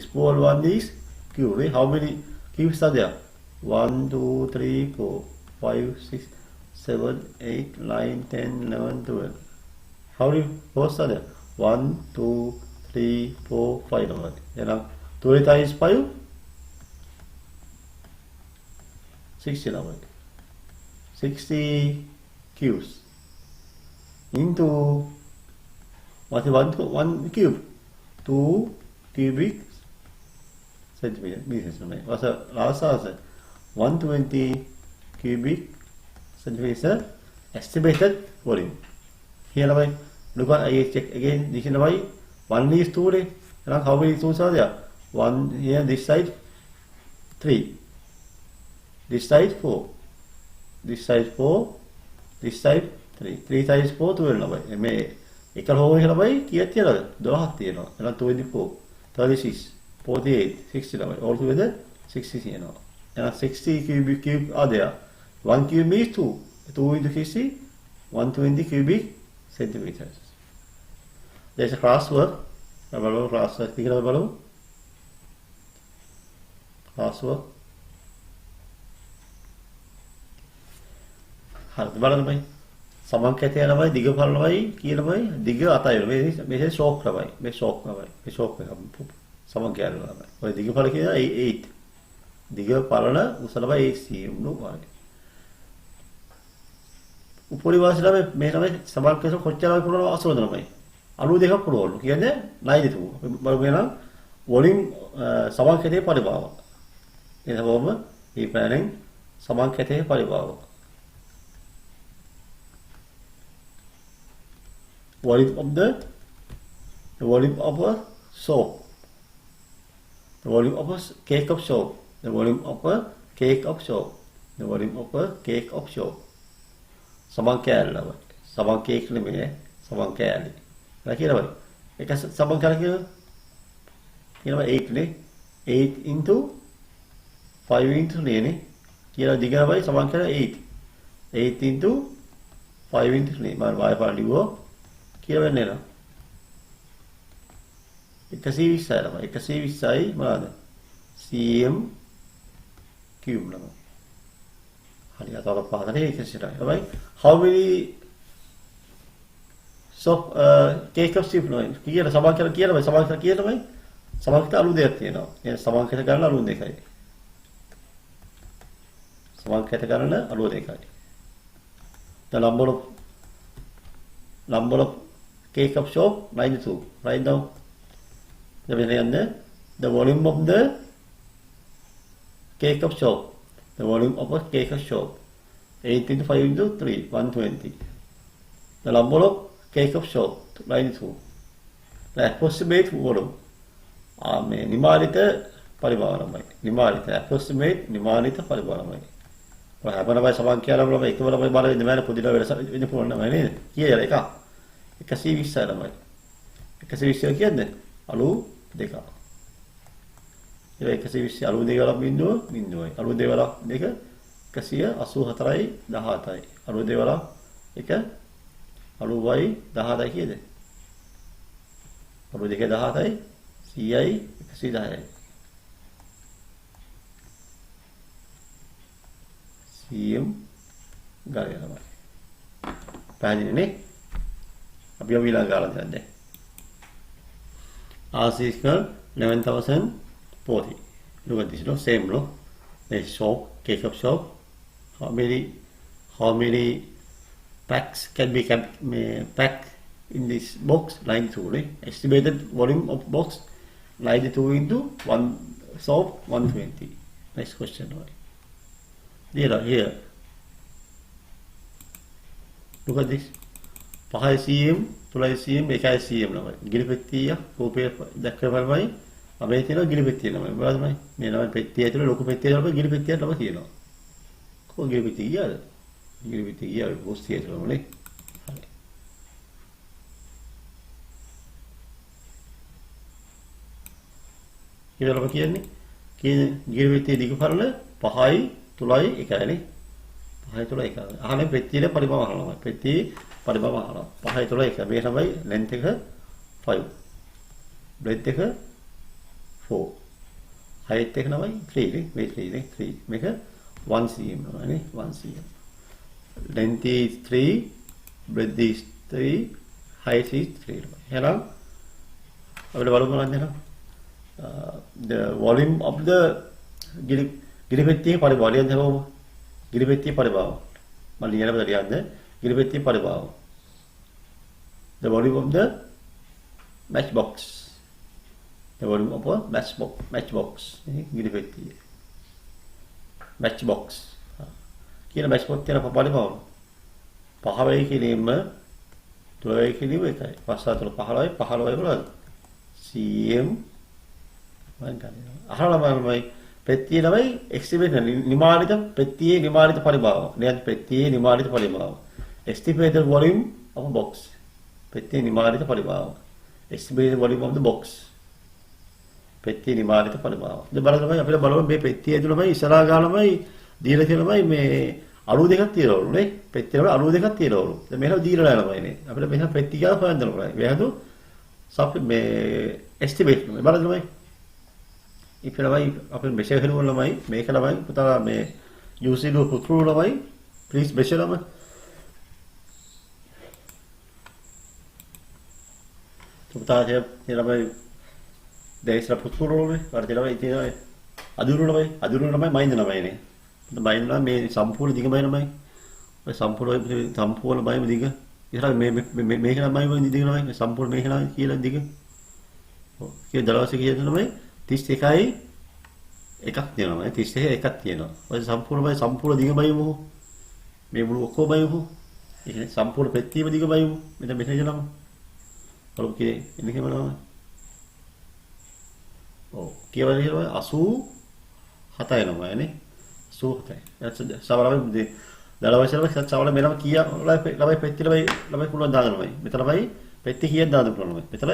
Small one is cube. Right? How many cubes are there? 1, 2, 3, 4, 5, 6, 7, 8, 9, 10, 11, 12. How many rows are there? 1, 2, 3, 4, 5 number. Then 12 times 5, 60 number. 60 cubes into what is one cube? 2 cubic centimeter. What's the last answer? 120 cubic centimeter estimated volume. Here, look at I check again. This is 1 is 2. And how many 2s are there? 1 here, this side 3. This side 4. This side 4. This side 3. 3 times 4 12. මේ එක හොම එක ළමයි කීයක් තියනවද? 12ක් තියෙනවා. එහෙනම් 24 36 48 60 ළමයි. All together 60 තියෙනවා. එහෙනම් 60 cube are there. 1 cube is 2. 2 into 60 120 cubic centimeters. There's a crossword. බලමු crossword ටික බලමු. crossword. හරි බලන්න බයි. සමන්කතය ළමයි දිග පළ ළමයි කියන ළමයි දිග අතයි මේ ෂෝක් ළමයි මේ ෂෝක් ළමයි මේ ෂෝක් එක සමන්කය ළමයි ඔය දිග පළ කියන 8 දිග පළල උස ළමයි 8 නෝ වගේ උපරිවාසී ළමයි මේ ළමයි සමන්කත කොච්චර ළමයි පුරවන 82 ළමයි 92ක් පුරවලු කියන්නේ 92 බලමු එහෙනම් වොලියුම් සමන්කතයේ පරිභාව එතකොම මේ පැනෙන් සමන්කතයේ පරිභාව volume of the volume of a soap, the volume of a cake of soap, the volume of a cake of soap, the volume of a cake of soap. සමන් කෑල්ල ළමයි. සමන් කේක් නෙමෙයි සමන් කෑල්ල. ඒක කියනවා. ඒක සමන් කෑල්ල කියනවා 8 නේ. 8 into 5 into 9 නේ. කියලා දිගමයි සමන් කෑල්ල 8. 8 into 5 into 9. මම වාය පාඩ ලිව්වා. කියලා වෙන්නේ නේද 120යි ළමයි 120යි මොනවාද cm cube ළමයි හරි අතවල පාදනේ 120යි ළමයි how many cake of soup ළමයි කියලා සමාන කරලා කියලා ළමයි සමාන කරලා කියලා ළමයි සමාන කරලා අලු දෙයක් තියෙනවා එහෙනම් සමාන කරලා ගන්න අලු දෙකයි සමාන කරලා ගන්න අලු දෙකයි the number of cake of soap 92. Write down the volume of the cake of soap. The volume of a cake of soap 8 into 5 into 3 120. The number of cake of soap 92. The approximate volume මේ නිමානිත පරිමාණමයි. නිමානිත approximate නිමානිත පරිමාණමයි. ඔය හැමෝම සමාන කියලා බලම එකම ළමයි බලන්න බෑ පොඩි ළමයි වෙනස වෙන්න පුළුවන් නෑ නේද? කීයද එක? 120යි ළමයි. 120 කියන්නේ අලු දෙක. ඒක 120 අලු දෙක වල බිඳුවයි. අලු දෙක වල දෙක 184යි 17යි. අලු දෙක වල එක අලුවයි 17යි කියද? අලු දෙක 17යි 100යි 110යි. cm ගාය ළමයි. පැහැදිලි නේ? අපි ඔවිලා ගාලා දැන් R6 11,040. Look at this, no? Same, no? There's soap, cake of soap. How many packs can be packed in this box? 92, right? Estimated volume of box 92 into 1 soap 120. Next question, right? Here. Look at this. 5 cm, 12 cm, 1 cm ළමයි. ගිනි පෙට්ටිය කෝපය දැක්කමයි අපේ තියෙනවා ගිනි පෙට්ටිය ළමයි. බලන්න මේ ළමයි පෙට්ටිය ඇතුලේ ලොකු පෙට්ටියක් ළමයි ගිනි පෙට්ටියක් ළමයි තියෙනවා. කොහොම ගිනි පෙට්ටිය ගියාද? ගිරිපෙති ගියා බොස්සිය ඇතුළමනේ. හරි. ඊළඟට කියන්නේ ගිරිපෙතියේ දිගපරල 5යි 3යි 1යිනේ. 5යි 3යි 1යි. අහන්නේ පෙට්ටියේ පරිමාව අහනවා. පෙට්ටියේ පරිමාව අහනවා. 5යි 3යි 1. මේ තමයි length එක 5. breadth එක 4. height එක තමයි 3 නේ. මේ 3 නේ 3. මේක 1 cm නේ 1 cm. length is 3, breadth is 3, height is 3. එහෙනම් අපිට බලමු ගන්න the volume of the ගිරිපෙට්ටියේ පරිමාව ලියන්න හවම ගිරිපෙට්ටියේ පරිමාව මම ලියන්න බෑ ලියන්න ගිරිපෙට්ටියේ පරිමාව the volume of the matchbox the volume of a matchbox ගිරිපෙට්ටියේ matchbox කියන matchbox තියෙන පරිමාව 5 වෙයි කිරීම 3 වෙයි කිරීම එකයි 5 4 15යි 15යි බලන්න cm අහලමයි පෙට්ටියේ ළමයි එක්ස්ටිමේට් නිමානිත පෙට්ටියේ නිමානිත පරිමාව නේද පෙට්ටියේ නිමානිත පරිමාව estimated volume of a box පෙට්ටියේ නිමානිත පරිමාව estimated volume of the box පෙට්ටියේ නිමානිත පරිමාව දැන් බලන්න අපිට බලමු මේ පෙට්ටිය ඇතුළමයි ඉස්සරහා ගානමයි දීලා තියෙනමයි මේ අලු දෙකක් තියෙනවලු නේ පෙට්ටියේ ළමයි අලු දෙකක් තියෙනවලු දැන් මේක දීලා යනවායි නේ අපිට මෙහෙම පෙට්ටිය ගාව හොයන්න ඕනේ මේ හදු සප් මේ estimate මේ බලන්න ළමයි ඉතින් ළමයි අපේ මෙෂර් කරන ළමයි මේක ළමයි පුතා මේ UC ලෝ පුතුරු ළමයි ප්ලීස් මෙෂර් ළමයි පුතා ළමයි දෙයිස්ලා පුතුරු ළමයි වර්ධ ළමයි ඉතින් අදුරු ළමයි මයින්ද ළමයිනේ මයින්ද ළමයි මේ සම්පූර්ණ දිග මයි ළමයි ඔය සම්පූර්ණ මයිම දිග ඉතින් මේක ළමයි දිග ළමයි සම්පූර්ණ මේක ළමයි කියලා දිග ඔව් කියන දලවසේ කියන ළමයි 31යි එකක් තියෙනවා 31 එකක් තියෙනවා ඔය සම්පූර්ණ දිගමයිමු මේ මුළු ඔක්කොමයිමු ඒ කියන්නේ සම්පූර්ණ පෙට්ටියම දිගමයිමු මෙතන මෙතන යනම බලමු කියේ ඉන්නේ මොනවද ඔව් කියවල කියනවා 87 එනවා නේ 87යි සමහරවිට දලවසලම සමහර මෙලම කීයක් ළමයි පෙට්ටිය ළමයි පුළුවන් දාගන්නමයි මෙතන ළමයි පෙට්ටිය කීයක් දාන්න පුළුවන් මෙතන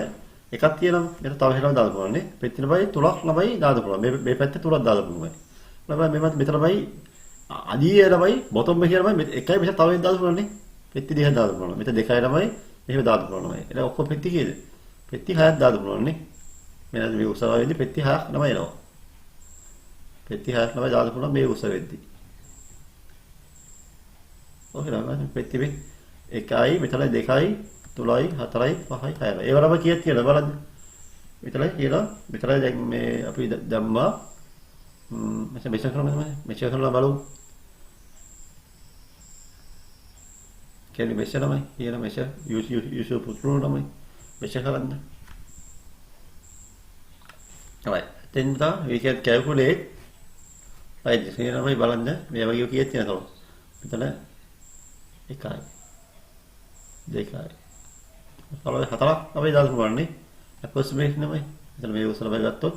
එකක් තියෙනවා මෙතන තව එහෙම දාන්න පුළුවන් නේ පෙට්ටිය ළමයි තුනක් ළමයි දාන්න පුළුවන් මේ පැත්තේ තුනක් දාන්න පුළුවන් ළමයි මෙතන ළමයි අදී ළමයි බොතොම් එකේ ළමයි එකයි මෙතන තව එකක් දාන්න පුළුවන් නේ පෙට්ටිය දෙකක් දාන්න පුළුවන් මෙතන දෙකයි ළමයි මෙහෙම දාන්න පුළුවන් ළමයි ඒක ඔක්කොම පෙට්ටිය කීයද පෙට්ටිය 6ක් දාන්න පුළුවන් නේ මෙන්න මේ උසාවියේදී පෙට්ටිය 6ක් ළමයි එනවා පෙට්ටිය 6ක් ළමයි දාන්න පුළුවන් මේ උසාවියේදී ඔකේ ළමයි පෙට්ටිය එකයි මෙතන දෙකයි 3යි 4යි 5යි 6යි ඒ වරම කීයක් කියලා බලන්න මෙතනයි කියලා මෙතනයි දැන් මේ අපි දැම්මා මෙෂර් කරනවා බලමු කියන්නේ මෙෂර් තමයි කියන මෙෂර් යූස් පුතුරු තමයි මෙෂර් කරන්න right then we can calculate right this තමයි බලන්න මේ වගේ කීයක් තියෙනවද මෙතන එකයි දෙකයි හතරක් අපි දාන්න පුළුවන් නේ approximate නෙමෙයි එතන මේ උසල බය ගත්තොත්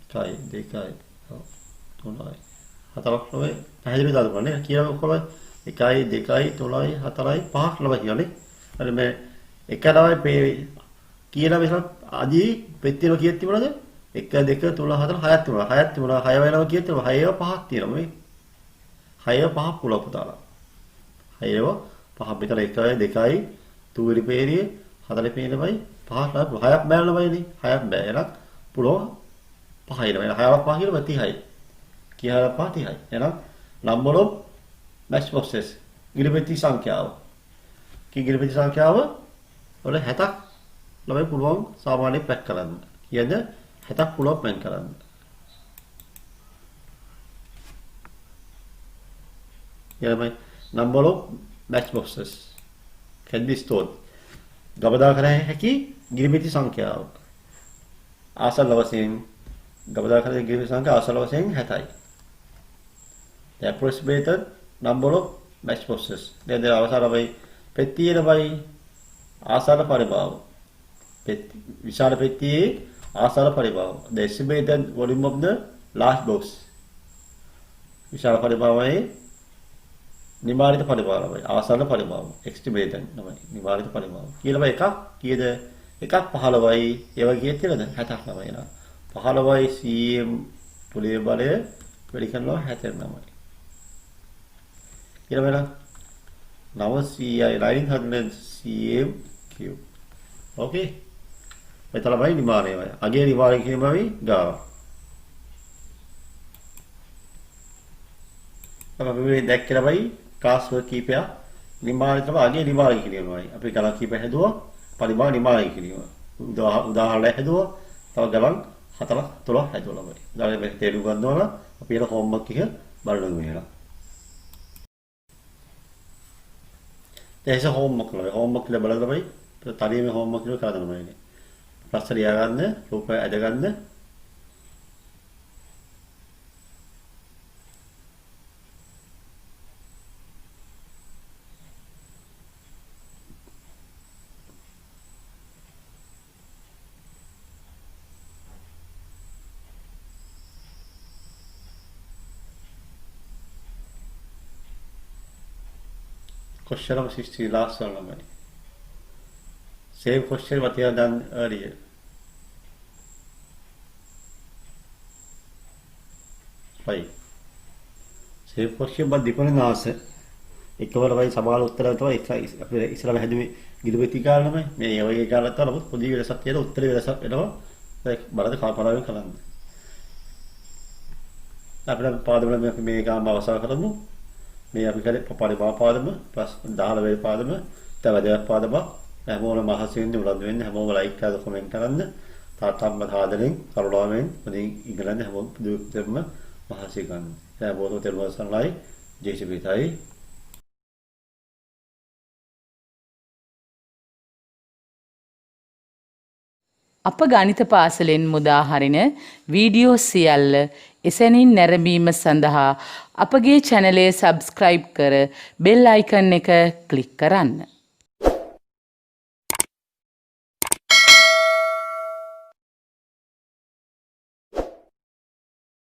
1යි 2යි 3යි හතරක් තමයි පැහැදිලිව දාන්න පුළුවන් නේ කියලා ඔක්කොම 1යි 2යි 3යි 4යි 5ක් ළමයි කියන්නේ හරි මේ එක ළමයි කියලා මෙතන අදී පෙට්ටියම කීයක් තිබුණාද 1 2 3 4 6ක් තිබුණා 6ක් තිබුණා 6 වෙනම කීයක් තිබුණා 6 5ක් තියෙනවා මේ 6 5ක් පුළුවන් පුතාලා 6 5 මෙතන 1යි 2යි තුවරි පේරිය හතරේ පේනමයි පහක් හයක් බෑනමයිනේ හයක් බෑ එහෙනම් පුළුවන් පහයි නම හයක් පහ කියලා 30යි කියලා 30යි එහෙනම් number of matchboxes ගිරිපෙට්ටි සංඛ්‍යාව ගිරිපෙට්ටි සංඛ්‍යාව වල 70ක් ළමයි පුළුවන් සාමාන්‍යයෙන් පැක් කරන්න කියන්නේ 70ක් පුළුවන් පැක් කරන්න යාමයි number of matchboxes can be stored ගබඩා කර හැකි ගිරිපෙට්ටි සංඛ්‍යාව ආසල වශයෙන් ගබඩා කර ගිරිපෙට්ටි සංඛ්‍යාව ආසල වශයෙන් 70යි the approximated number of matchboxes දැන් අවසානයි පෙට්ටියේ ළමයි ආසල පරිමාව විශාල පෙට්ටියේ ආසල පරිමාව the estimated volume of the large box විශාල පරිමාවයේ නිවාරිත පරිභාවයි. ආසන්න පරිභාව. එක්ස්ටිබේටන් තමයි. නිවාරිත පරිභාව. කියලා බයි එකක් කීයද? එකක් 15යි. ඒ වගේ තියෙනද? 60ක් ළමයි නා. 15යි cm පුලේ බලය වැඩි කරනවා 69යි. කියලා බලන්න. 900යි 900 cm cube. ඕකේ. මෙතන බයි නිමානය වයි. අගේ නිමානය කියනමයි ගාව. අපි මේ දැක්කලා බයි කාස්වර් කීපයක් නිමානිතව අගේ නිමානය කියනමයි. අපි ගණන් කීප හැදුවා පරිමාණ නිමානය කියනවා. උදාහරණයක් හැදුවා. තව ගණන් 4ක් 13ක් හැදුවා ළමයි. ඊළඟට මේ තේරුම් ගන්න ඕන අපි යන හෝම්වර්ක් එක බලන්න ඕනේ. දැන් හෝම්වර්ක් වල හෝම්වර්ක් වල බලන්න බයි. තනියම හෝම්වර්ක් එක කරන්න ඕනේ. ප්‍රශ්න ලියා ගන්න, රූපය ඇද ගන්න. Question number 60, last one, lamai. Same question what you have done earlier. Right. Same question but different answer. එකවර වයි සමාන උත්තර තමයි අපි ඉස්සරහ හැදුවේ ගිලුපති කාරණමයි. මේ ඒ වගේ කාරණා තමයි නමුත් පොඩි වෙනසක් තියෙන උත්තරේ වෙනසක් වෙනවා. ඒක බලද කල්පනාවෙන් කරන්න. අපිට පාඩම වල අපි මේ ගාම අවසන් කරමු. මේ අපි කරේ පරිභාව පාදම ප්ලස් 10 වේ පාදම තවදයක් පාදම හැමෝම මහසෙන්නේ උලන් වෙන්නේ හැමෝම ලයික් කරලා කමෙන්ට් කරන්න තාත්තම්ම ආදරෙන් කරුණාවෙන් මොනින් ඉංගලන්ත හැමෝම දුක්තරම මහසෙ ගන්න. හැමෝම තෙරුවන් සරණයි ජේසුස්වයි. අප ගණිත පාසලෙන් මුදා හරින වීඩියෝ සියල්ල එසැනින් නැරඹීම සඳහා අපගේ චැනලය සබ්ස්ක්‍රයිබ් කර බෙල් අයිකන් එක ක්ලික් කරන්න.